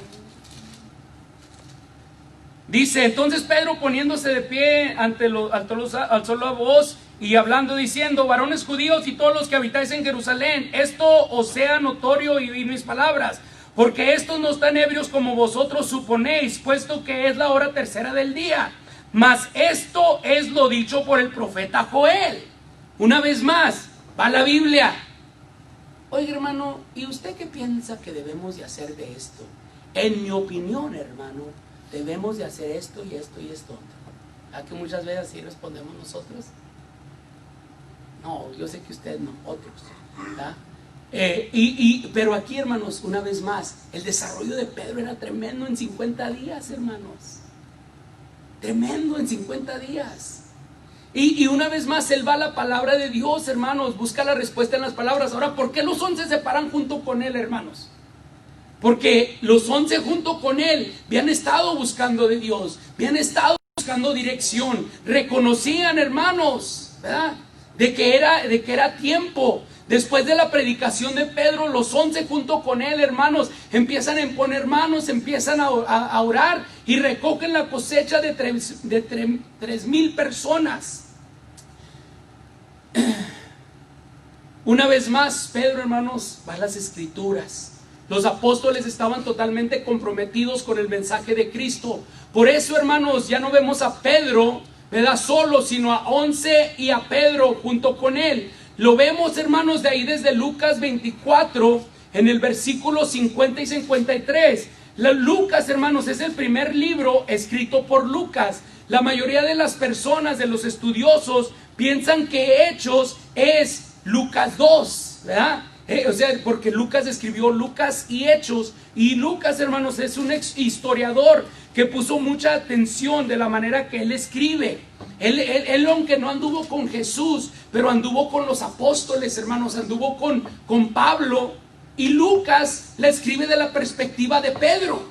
Dice, entonces Pedro, poniéndose de pie alzó la voz y hablando, diciendo: varones judíos y todos los que habitáis en Jerusalén, esto os sea notorio y oíd mis palabras, porque estos no están ebrios como vosotros suponéis, puesto que es la hora tercera del día. Mas esto es lo dicho por el profeta Joel. Una vez más, va la Biblia. Oiga, hermano, ¿y usted qué piensa que debemos de hacer de esto? En mi opinión, hermano, debemos de hacer esto y esto y esto. ¿A que muchas veces así respondemos nosotros? No, yo sé que usted no, otros, ¿verdad? Pero aquí, hermanos, una vez más, el desarrollo de Pedro era tremendo en 50 días, hermanos. Tremendo en 50 días. Y una vez más, él va a la palabra de Dios, hermanos, busca la respuesta en las palabras. Ahora, ¿por qué los 11 se paran junto con él, hermanos? Porque los 11 junto con él habían estado buscando de Dios, habían estado buscando dirección, reconocían, hermanos, ¿verdad? de que era tiempo. Después de la predicación de Pedro, los 11 junto con él, hermanos, empiezan a imponer manos, empiezan a orar y recogen la cosecha de 3,000 personas. Una vez más, Pedro, hermanos, va a las Escrituras. Los apóstoles estaban totalmente comprometidos con el mensaje de Cristo. Por eso, hermanos, ya no vemos a Pedro, ¿verdad?, solo, sino a 11 y a Pedro junto con él. Lo vemos, hermanos, de ahí desde Lucas 24, en el versículo 50 y 53. Lucas, hermanos, es el primer libro escrito por Lucas. La mayoría de las personas, de los estudiosos, piensan que Hechos es Lucas 2, ¿verdad? O sea, porque Lucas escribió Lucas y Hechos. Y Lucas, hermanos, es un historiador que puso mucha atención de la manera que él escribe. Él aunque no anduvo con Jesús, pero anduvo con los apóstoles, hermanos, anduvo con Pablo. Y Lucas la escribe de la perspectiva de Pedro,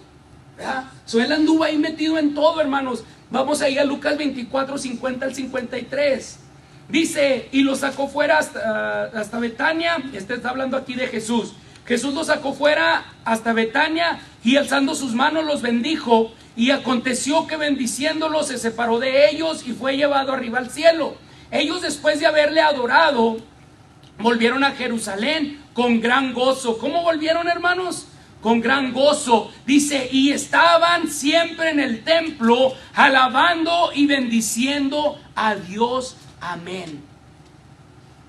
¿verdad? Él anduvo ahí metido en todo, hermanos. Vamos ahí a Lucas 24, 50 al 53. Dice, y lo sacó fuera hasta Betania. Este está hablando aquí de Jesús. Jesús los sacó fuera hasta Betania y alzando sus manos los bendijo. Y aconteció que bendiciéndolos se separó de ellos y fue llevado arriba al cielo. Ellos, después de haberle adorado, volvieron a Jerusalén con gran gozo. ¿Cómo volvieron, hermanos? Con gran gozo. Dice, y estaban siempre en el templo alabando y bendiciendo a Dios. Amén.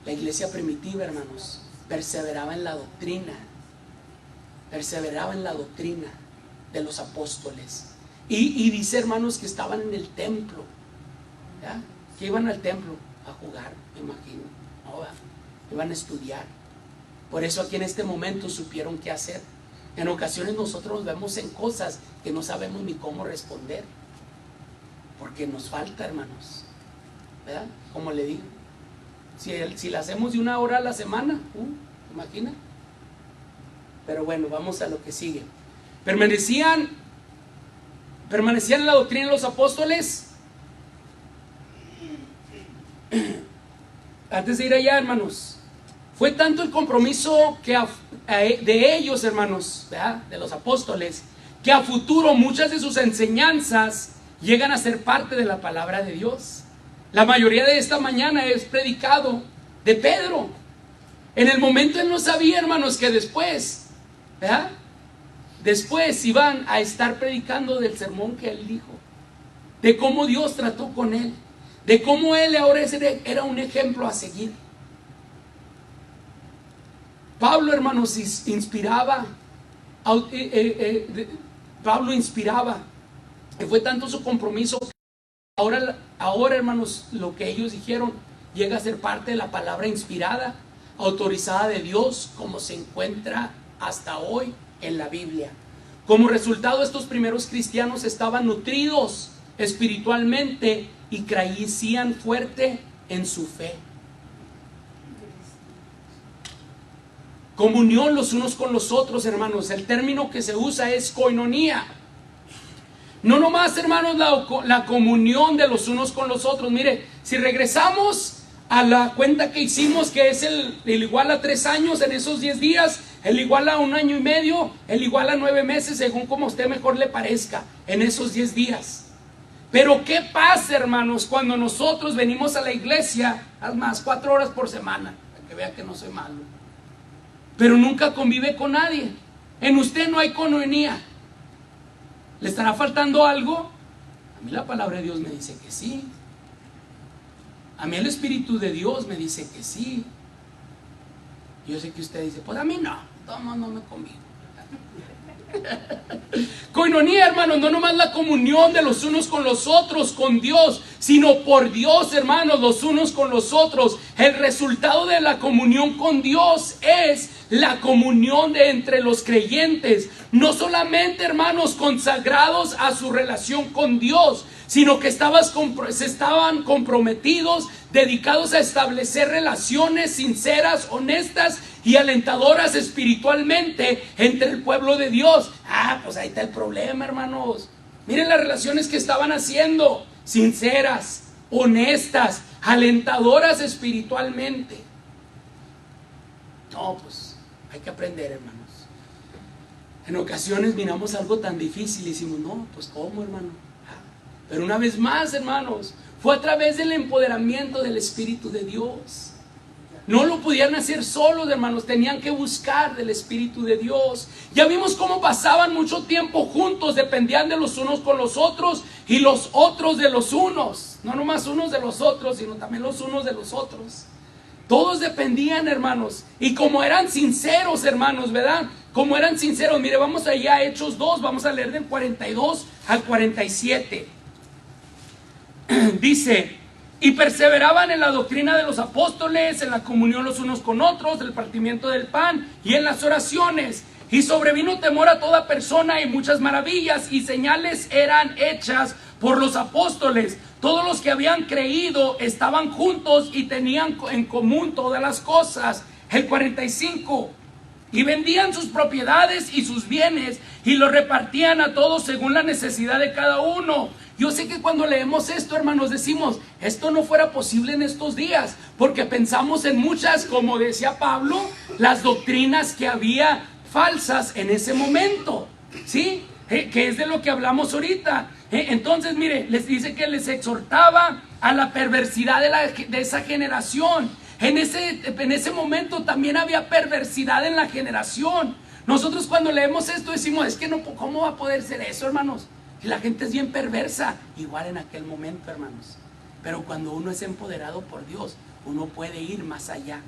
La iglesia primitiva, hermanos, perseveraba en la doctrina. Perseveraba en la doctrina de los apóstoles. Y dice, hermanos, que estaban en el templo, ¿ya? Que iban al templo a jugar, me imagino. No, iban a estudiar. Por eso aquí en este momento supieron qué hacer. En ocasiones nosotros nos vemos en cosas que no sabemos ni cómo responder, porque nos falta, hermanos, ¿verdad? Como le digo, si la hacemos de 1 hora a la semana, imagina. Pero bueno, vamos a lo que sigue. Permanecían en la doctrina de los apóstoles. Antes de ir allá, hermanos, fue tanto el compromiso de ellos, hermanos, ¿verdad?, de los apóstoles, que a futuro muchas de sus enseñanzas llegan a ser parte de la palabra de Dios. La mayoría de esta mañana es predicado de Pedro. En el momento él no sabía, hermanos, que después, ¿verdad?, después iban a estar predicando del sermón que él dijo, de cómo Dios trató con él, de cómo él ahora era un ejemplo a seguir. Pablo, hermanos, inspiraba Pablo inspiraba. Y fue tanto su compromiso que ahora, hermanos, lo que ellos dijeron llega a ser parte de la palabra inspirada, autorizada de Dios, como se encuentra hasta hoy en la Biblia. Como resultado, estos primeros cristianos estaban nutridos espiritualmente y crecían fuerte en su fe. Comunión los unos con los otros, hermanos. El término que se usa es koinonía. No nomás, hermanos, la comunión de los unos con los otros. Mire, si regresamos a la cuenta que hicimos, que es el igual a 3 años en esos 10 días, el igual a 1 año y medio, el igual a 9 meses, según como a usted mejor le parezca, en esos 10 días. Pero ¿qué pasa, hermanos, cuando nosotros venimos a la iglesia, más 4 horas por semana, para que vea que no soy malo, pero nunca convive con nadie? En usted no hay koinonía. ¿Le estará faltando algo? A mí la palabra de Dios me dice que sí. A mí el Espíritu de Dios me dice que sí. Yo sé que usted dice, pues a mí no, no me convivo. Koinonía, hermanos, no nomás la comunión de los unos con los otros, con Dios, sino por Dios, hermanos, los unos con los otros. El resultado de la comunión con Dios es la comunión de entre los creyentes, no solamente, hermanos, consagrados a su relación con Dios, sino que se estaban comprometidos, dedicados a establecer relaciones sinceras, honestas y alentadoras espiritualmente entre el pueblo de Dios. Pues ahí está el problema, hermanos. Miren las relaciones que estaban haciendo, sinceras, honestas, alentadoras espiritualmente. No, pues hay que aprender, hermanos. En ocasiones miramos algo tan difícil y decimos, no, pues ¿cómo, hermano? Pero una vez más, hermanos, fue a través del empoderamiento del Espíritu de Dios. No lo podían hacer solos, hermanos, tenían que buscar del Espíritu de Dios. Ya vimos cómo pasaban mucho tiempo juntos, dependían de los unos con los otros y los otros de los unos. No nomás unos de los otros, sino también los unos de los otros. Todos dependían, hermanos. Y como eran sinceros, hermanos, ¿verdad? Como eran sinceros. Mire, vamos allá a Hechos 2, vamos a leer del 42 al 47. Dice: y perseveraban en la doctrina de los apóstoles, en la comunión los unos con otros, el partimiento del pan y en las oraciones. Y sobrevino temor a toda persona, y muchas maravillas y señales eran hechas por los apóstoles. Todos los que habían creído estaban juntos y tenían en común todas las cosas. El 45. Y vendían sus propiedades y sus bienes y los repartían a todos según la necesidad de cada uno. Yo sé que cuando leemos esto, hermanos, decimos, esto no fuera posible en estos días, porque pensamos en muchas, como decía Pablo, las doctrinas que había falsas en ese momento, ¿sí? Que es de lo que hablamos ahorita. Entonces, mire, les dice que les exhortaba a la perversidad de esa generación. En ese momento también había perversidad en la generación. Nosotros cuando leemos esto decimos, es que no, ¿cómo va a poder ser eso, hermanos? Y la gente es bien perversa, igual en aquel momento, hermanos. Pero cuando uno es empoderado por Dios, uno puede ir más allá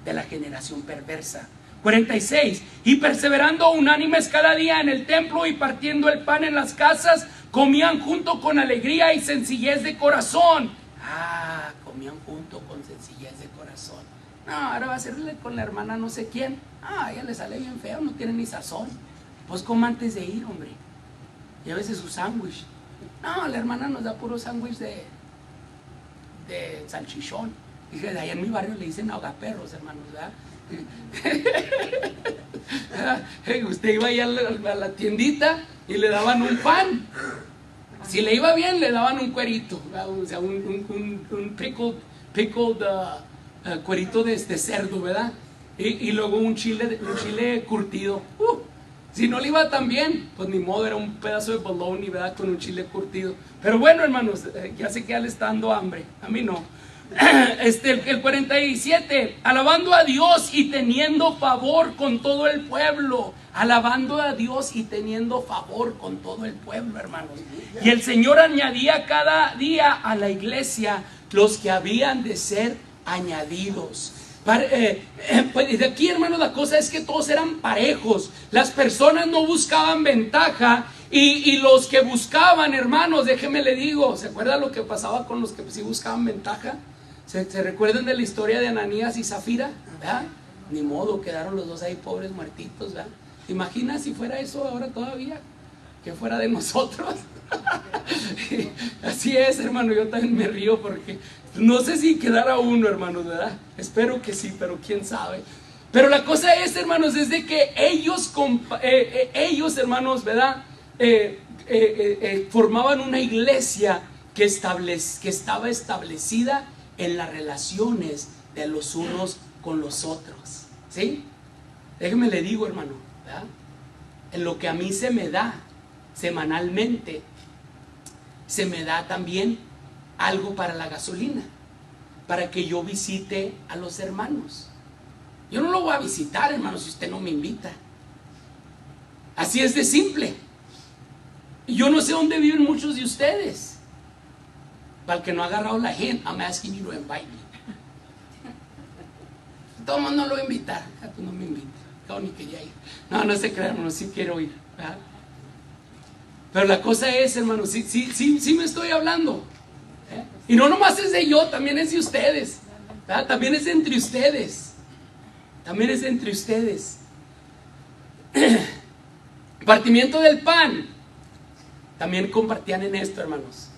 de la generación perversa. 46. Y perseverando unánimes cada día en el templo y partiendo el pan en las casas, comían junto con alegría y sencillez de corazón. Comían junto con sencillez de corazón. No, ahora va a hacerle con la hermana no sé quién. Ella le sale bien feo, no tiene ni sazón. Pues coma antes de ir, hombre. Llévese su sándwich. No, la hermana nos da puro sándwich de salchichón. Dije, de ahí en mi barrio le dicen ahogaperros, hermanos, ¿verdad? Usted iba ahí a la tiendita y le daban un pan. Si le iba bien, le daban un cuerito, ¿verdad? O sea, un pickled cuerito de cerdo, ¿verdad? Y luego un chile curtido. Si no le iba tan bien, pues ni modo, era un pedazo de bologna, ¿verdad? Con un chile curtido. Pero bueno, hermanos, ya sé que ya le está dando hambre. A mí no. El 47, alabando a Dios y teniendo favor con todo el pueblo. Alabando a Dios y teniendo favor con todo el pueblo, hermanos. Y el Señor añadía cada día a la iglesia los que habían de ser añadidos. Pues de aquí, hermanos, la cosa es que todos eran parejos. Las personas no buscaban ventaja. Y los que buscaban, hermanos, déjeme le digo, ¿se acuerdan lo que pasaba con los que sí buscaban ventaja? ¿Se recuerdan de la historia de Ananías y Zafira? ¿Verdad? Ni modo, quedaron los dos ahí pobres muertitos, ¿verdad? ¿Imagina si fuera eso ahora todavía? Que fuera de nosotros. Así es, hermano, yo también me río porque no sé si quedara uno, hermanos, ¿verdad? Espero que sí, pero quién sabe. Pero la cosa es, hermanos, es de que ellos, hermanos, ¿verdad? Formaban una iglesia que estaba establecida en las relaciones de los unos con los otros, ¿sí? Déjeme le digo, hermano, ¿verdad? En lo que a mí se me da semanalmente, se me da también algo para la gasolina, para que yo visite a los hermanos. Yo no lo voy a visitar, hermano, si usted no me invita. Así es de simple. Yo no sé dónde viven muchos de ustedes. Para el que no ha agarrado la gente, I'm asking you to invite me. Todo el mundo lo voy a invitar. Pues no me invite. Yo ni quería ir. No se crean, hermano, sí quiero ir, ¿verdad? Pero la cosa es, hermano, sí me estoy hablando. Y no nomás es de yo, también es de ustedes, ¿verdad? También es entre ustedes. También es entre ustedes. Partimiento del pan. También compartían en esto, hermanos.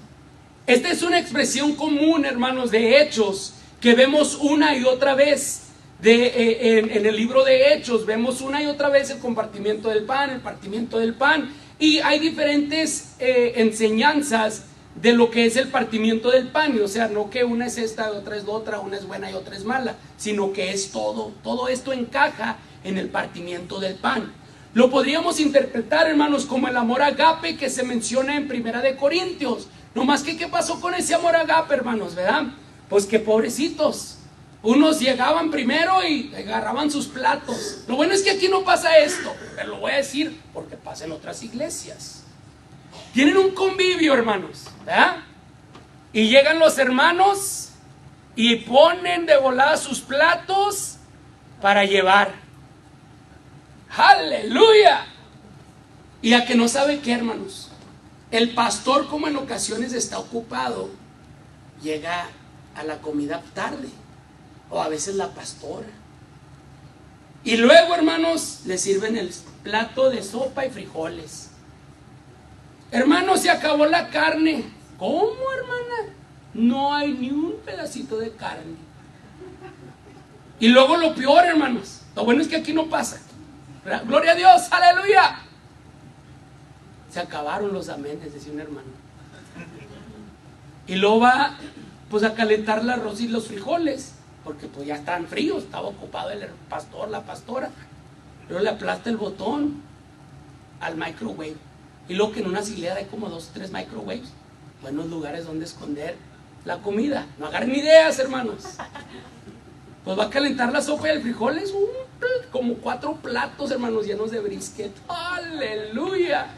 Esta es una expresión común, hermanos, de Hechos, que vemos una y otra vez. En el libro de Hechos vemos una y otra vez el compartimiento del pan, el partimiento del pan. Y hay diferentes enseñanzas de lo que es el partimiento del pan. O sea, no que una es esta, otra es otra, una es buena y otra es mala, sino que es todo. Todo esto encaja en el partimiento del pan. Lo podríamos interpretar, hermanos, como el amor agape que se menciona en Primera de Corintios. No más que, ¿qué pasó con ese amor agape, hermanos? ¿Verdad? Pues que pobrecitos. Unos llegaban primero y agarraban sus platos. Lo bueno es que aquí no pasa esto, pero lo voy a decir porque pasa en otras iglesias. Tienen un convivio, hermanos, ¿verdad? Y llegan los hermanos y ponen de volada sus platos para llevar. ¡Aleluya! Y a que no sabe qué, hermanos, el pastor, como en ocasiones está ocupado, llega a la comida tarde, o a veces la pastora, y luego, hermanos, le sirven el plato de sopa y frijoles. Hermano, se acabó la carne. ¿Cómo, hermana? No hay ni un pedacito de carne. Y luego lo peor, hermanos, lo bueno es que aquí no pasa. Gloria a Dios, aleluya. Se acabaron los amenes, decía un hermano. Y luego va pues a calentar el arroz y los frijoles, porque pues ya estaban fríos, estaba ocupado el pastor, la pastora. Luego le aplasta el botón al microwave. Y luego que en una hilera hay como 2 o 3 microwaves, buenos lugares donde esconder la comida. No agarren ideas, hermanos. Pues va a calentar la sopa y el frijoles, como 4 platos, hermanos, llenos de brisket. ¡Aleluya!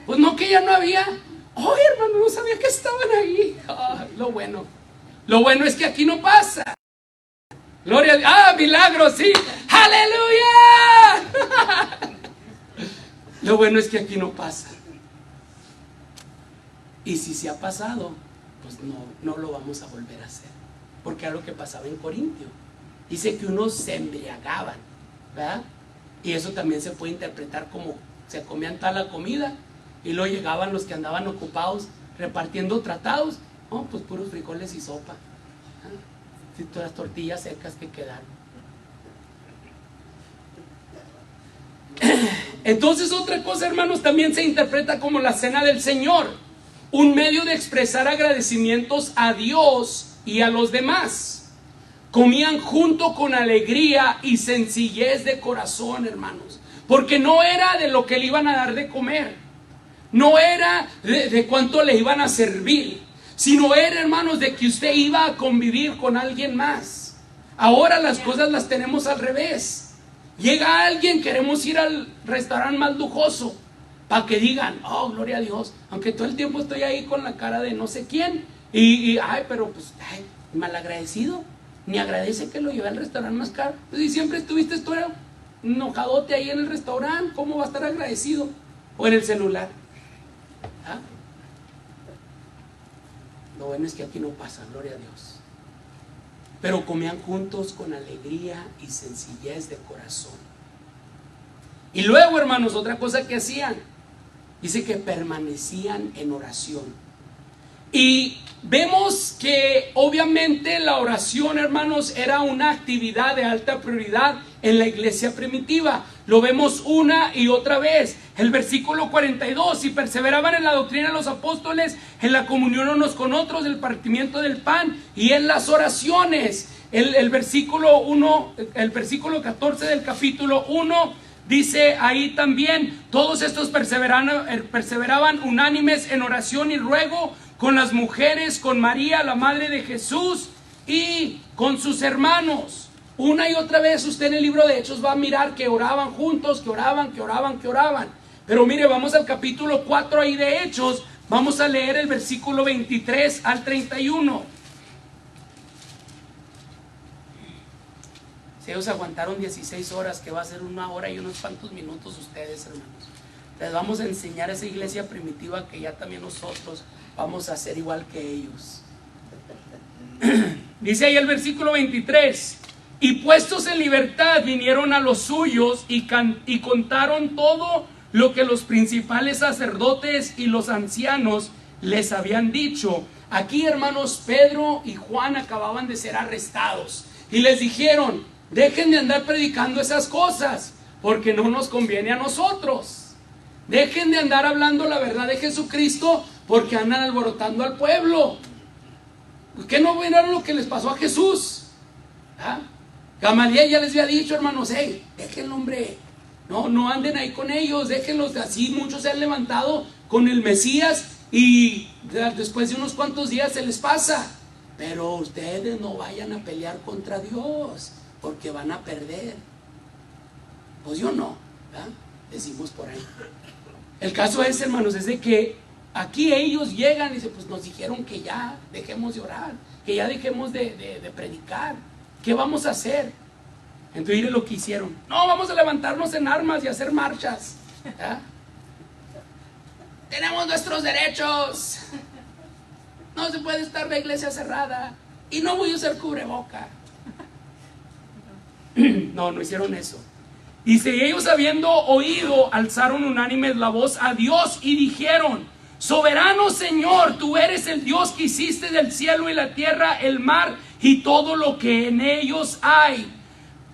Pues no, que ya no había. ¡Ay, hermano, no sabía que estaban ahí! Lo bueno es que aquí no pasa. Gloria a Dios. Milagro, sí. ¡Aleluya! Lo bueno es que aquí no pasa. Y si se ha pasado, pues no lo vamos a volver a hacer, porque era lo que pasaba en Corintio. Dice que unos se embriagaban, ¿verdad? Y eso también se puede interpretar como se comían tal la comida y luego llegaban los que andaban ocupados repartiendo tratados. No, pues puros frijoles y sopa. Y todas las tortillas secas que quedaron. Entonces, otra cosa, hermanos, también se interpreta como la cena del Señor, un medio de expresar agradecimientos a Dios y a los demás. Comían junto con alegría y sencillez de corazón, hermanos, porque no era de lo que le iban a dar de comer, no era de cuánto le iban a servir, sino era, hermanos, de que usted iba a convivir con alguien más. Ahora las cosas las tenemos al revés. Llega alguien, queremos ir al restaurante más lujoso para que digan, oh, gloria a Dios, aunque todo el tiempo estoy ahí con la cara de no sé quién, pero pues, malagradecido. Ni agradece que lo llevé al restaurante más caro. Pues si siempre estuviste tú enojadote ahí en el restaurante, ¿cómo va a estar agradecido? O en el celular. ¿Ah? Lo bueno es que aquí no pasa, gloria a Dios. Pero comían juntos con alegría y sencillez de corazón. Y luego, hermanos, otra cosa que hacían, dice que permanecían en oración. Y vemos que obviamente la oración, hermanos, era una actividad de alta prioridad en la iglesia primitiva. Lo vemos una y otra vez. El versículo 42, y perseveraban en la doctrina de los apóstoles, en la comunión unos con otros, el partimiento del pan y en las oraciones. El versículo 14 del capítulo 1 dice ahí también: todos estos perseveraban unánimes en oración y ruego con las mujeres, con María, la madre de Jesús, y con sus hermanos. Una y otra vez usted en el libro de Hechos va a mirar que oraban juntos, que oraban. Pero mire, vamos al capítulo 4 ahí de Hechos, vamos a leer el versículo 23 al 31. Si ellos aguantaron 16 horas, que va a ser 1 hora y unos cuantos minutos ustedes, hermanos. Les vamos a enseñar a esa iglesia primitiva que ya también nosotros vamos a hacer igual que ellos. Dice ahí el versículo 23: y puestos en libertad vinieron a los suyos y contaron todo lo que los principales sacerdotes y los ancianos les habían dicho. Aquí, hermanos, Pedro y Juan acababan de ser arrestados y les dijeron: dejen de andar predicando esas cosas porque no nos conviene a nosotros. Dejen de andar hablando la verdad de Jesucristo porque andan alborotando al pueblo. ¿Qué no vieron lo que les pasó a Jesús? ¿Ah? Gamaliel ya les había dicho, hermanos, hey, déjenlo, hombre, no anden ahí con ellos, déjenlos. Así muchos se han levantado con el Mesías y después de unos cuantos días se les pasa. Pero ustedes no vayan a pelear contra Dios porque van a perder. Pues yo no, ¿verdad? Decimos por ahí. El caso es, hermanos, es de que aquí ellos llegan y dicen: pues nos dijeron que ya dejemos de orar, que ya dejemos de predicar. ¿Qué vamos a hacer? Entonces miren lo que hicieron: no, vamos a levantarnos en armas y hacer marchas. ¿Ya? Tenemos nuestros derechos. No se puede estar la iglesia cerrada. Y no voy a usar cubreboca. No hicieron eso. Dice: y ellos, habiendo oído, alzaron unánimes la voz a Dios y dijeron: soberano Señor, tú eres el Dios que hiciste del cielo y la tierra, el mar y todo lo que en ellos hay,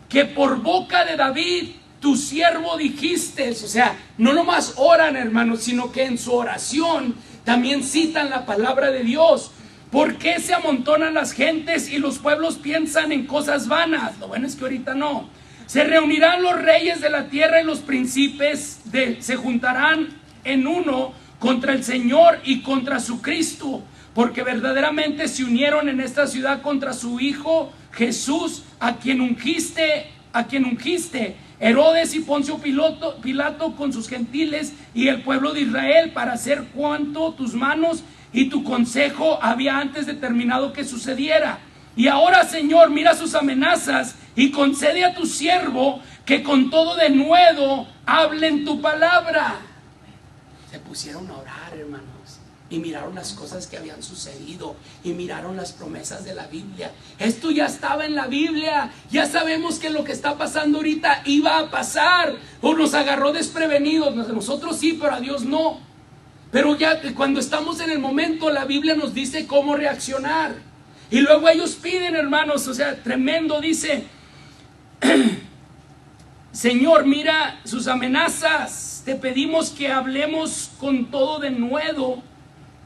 que por boca de David tu siervo dijiste. O sea, no nomás oran, hermanos, sino que en su oración también citan la palabra de Dios. ¿Por qué se amontonan las gentes y los pueblos piensan en cosas vanas? Lo bueno es que ahorita no. Se reunirán los reyes de la tierra y los príncipes se juntarán en uno contra el Señor y contra su Cristo, porque verdaderamente se unieron en esta ciudad contra su Hijo Jesús, a quien ungiste, Herodes y Poncio Pilato con sus gentiles y el pueblo de Israel, para hacer cuanto tus manos y tu consejo había antes determinado que sucediera. Y ahora, Señor, mira sus amenazas y concede a tu siervo que con todo denuedo hablen tu palabra. Se pusieron a orar, hermanos, y miraron las cosas que habían sucedido y miraron las promesas de la Biblia. Esto ya estaba en la Biblia. Ya sabemos que lo que está pasando ahorita iba a pasar, o nos agarró desprevenidos. Nosotros sí, pero a Dios no. Pero ya cuando estamos en el momento, la Biblia nos dice cómo reaccionar. Y luego ellos piden, hermanos, o sea, tremendo, dice: Señor, mira sus amenazas, te pedimos que hablemos con todo denuedo,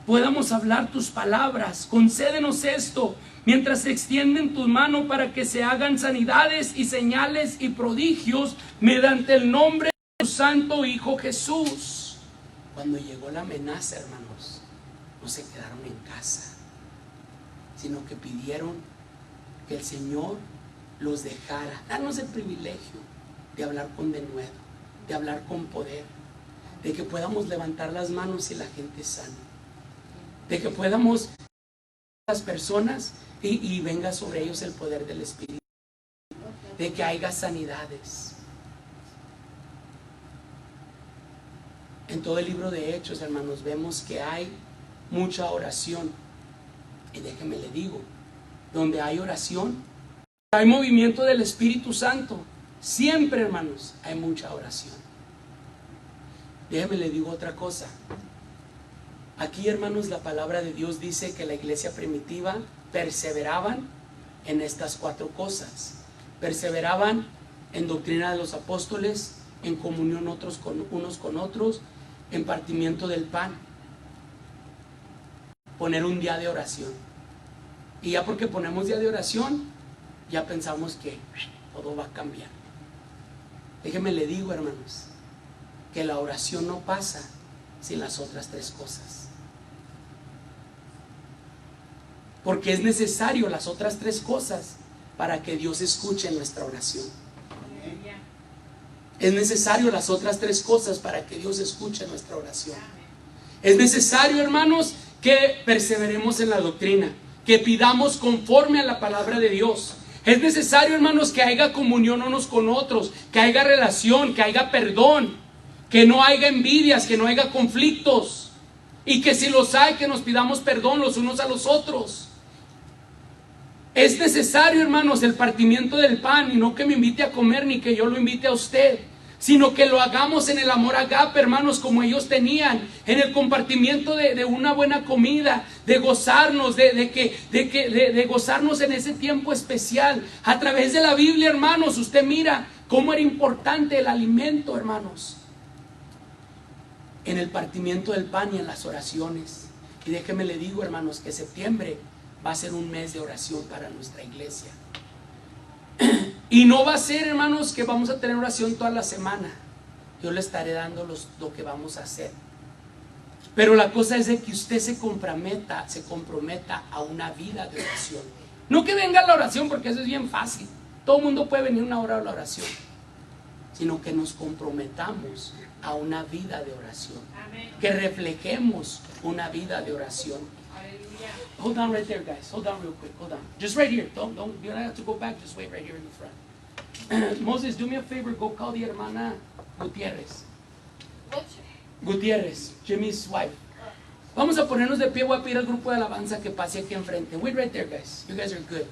podamos hablar tus palabras, concédenos esto, mientras se extienden tus manos para que se hagan sanidades y señales y prodigios mediante el nombre de tu santo Hijo Jesús. Cuando llegó la amenaza, hermanos, no se quedaron en casa, sino que pidieron que el Señor los dejara, darnos el privilegio de hablar con denuedo, de hablar con poder, de que podamos levantar las manos y la gente sana, de que podamos las personas y venga sobre ellos el poder del Espíritu, de que haya sanidades. En todo el libro de Hechos, hermanos, vemos que hay mucha oración. Y déjeme le digo, donde hay oración, hay movimiento del Espíritu Santo. Siempre, hermanos, hay mucha oración. Déjeme le digo otra cosa. Aquí, hermanos, la palabra de Dios dice que la iglesia primitiva perseveraban en estas 4 cosas. Perseveraban en doctrina de los apóstoles, en comunión unos con otros, en partimiento del pan, poner un día de oración. Y ya porque ponemos día de oración, ya pensamos que todo va a cambiar. Déjenme le digo, hermanos, que la oración no pasa sin las otras 3 cosas. Porque es necesario las otras 3 cosas para que Dios escuche nuestra oración. Es necesario las otras 3 cosas para que Dios escuche nuestra oración. Es necesario, hermanos, que perseveremos en la doctrina, que pidamos conforme a la palabra de Dios. Es necesario, hermanos, que haya comunión unos con otros, que haya relación, que haya perdón, que no haya envidias, que no haya conflictos, y que si los hay, que nos pidamos perdón los unos a los otros. Es necesario, hermanos, el partimiento del pan, y no que me invite a comer ni que yo lo invite a usted, sino que lo hagamos en el amor agape, hermanos, como ellos tenían, en el compartimiento de una buena comida, de gozarnos, de gozarnos en ese tiempo especial. A través de la Biblia, hermanos, usted mira cómo era importante el alimento, hermanos, en el partimiento del pan y en las oraciones. Y déjeme le digo, hermanos, que septiembre va a ser un mes de oración para nuestra iglesia. Y no va a ser, hermanos, que vamos a tener oración toda la semana. Yo le estaré dando lo que vamos a hacer. Pero la cosa es de que usted se comprometa a una vida de oración. No que venga la oración, porque eso es bien fácil. Todo el mundo puede venir una hora a la oración. Sino que nos comprometamos a una vida de oración. Que reflejemos una vida de oración. Hold on right there, guys. Hold on real quick. Hold on. Just right here. Don't. You don't have to go back. Just wait right here in the front. Moses, do me a favor. Go call the hermana Gutierrez. Gutierrez, Jimmy's wife. Vamos a ponernos de pie. Voy a pedir al grupo de alabanza que pase aquí enfrente. Wait right there, guys. You guys are good.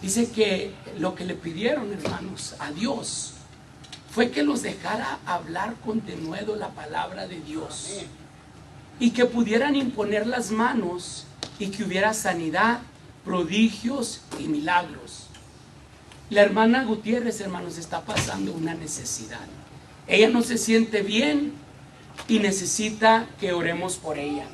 Dice que lo que le pidieron, hermanos, a Dios fue que los dejara hablar con denuedo la palabra de Dios. Y que pudieran imponer las manos y que hubiera sanidad, prodigios y milagros. La hermana Gutiérrez, hermanos, está pasando una necesidad. Ella no se siente bien y necesita que oremos por ella.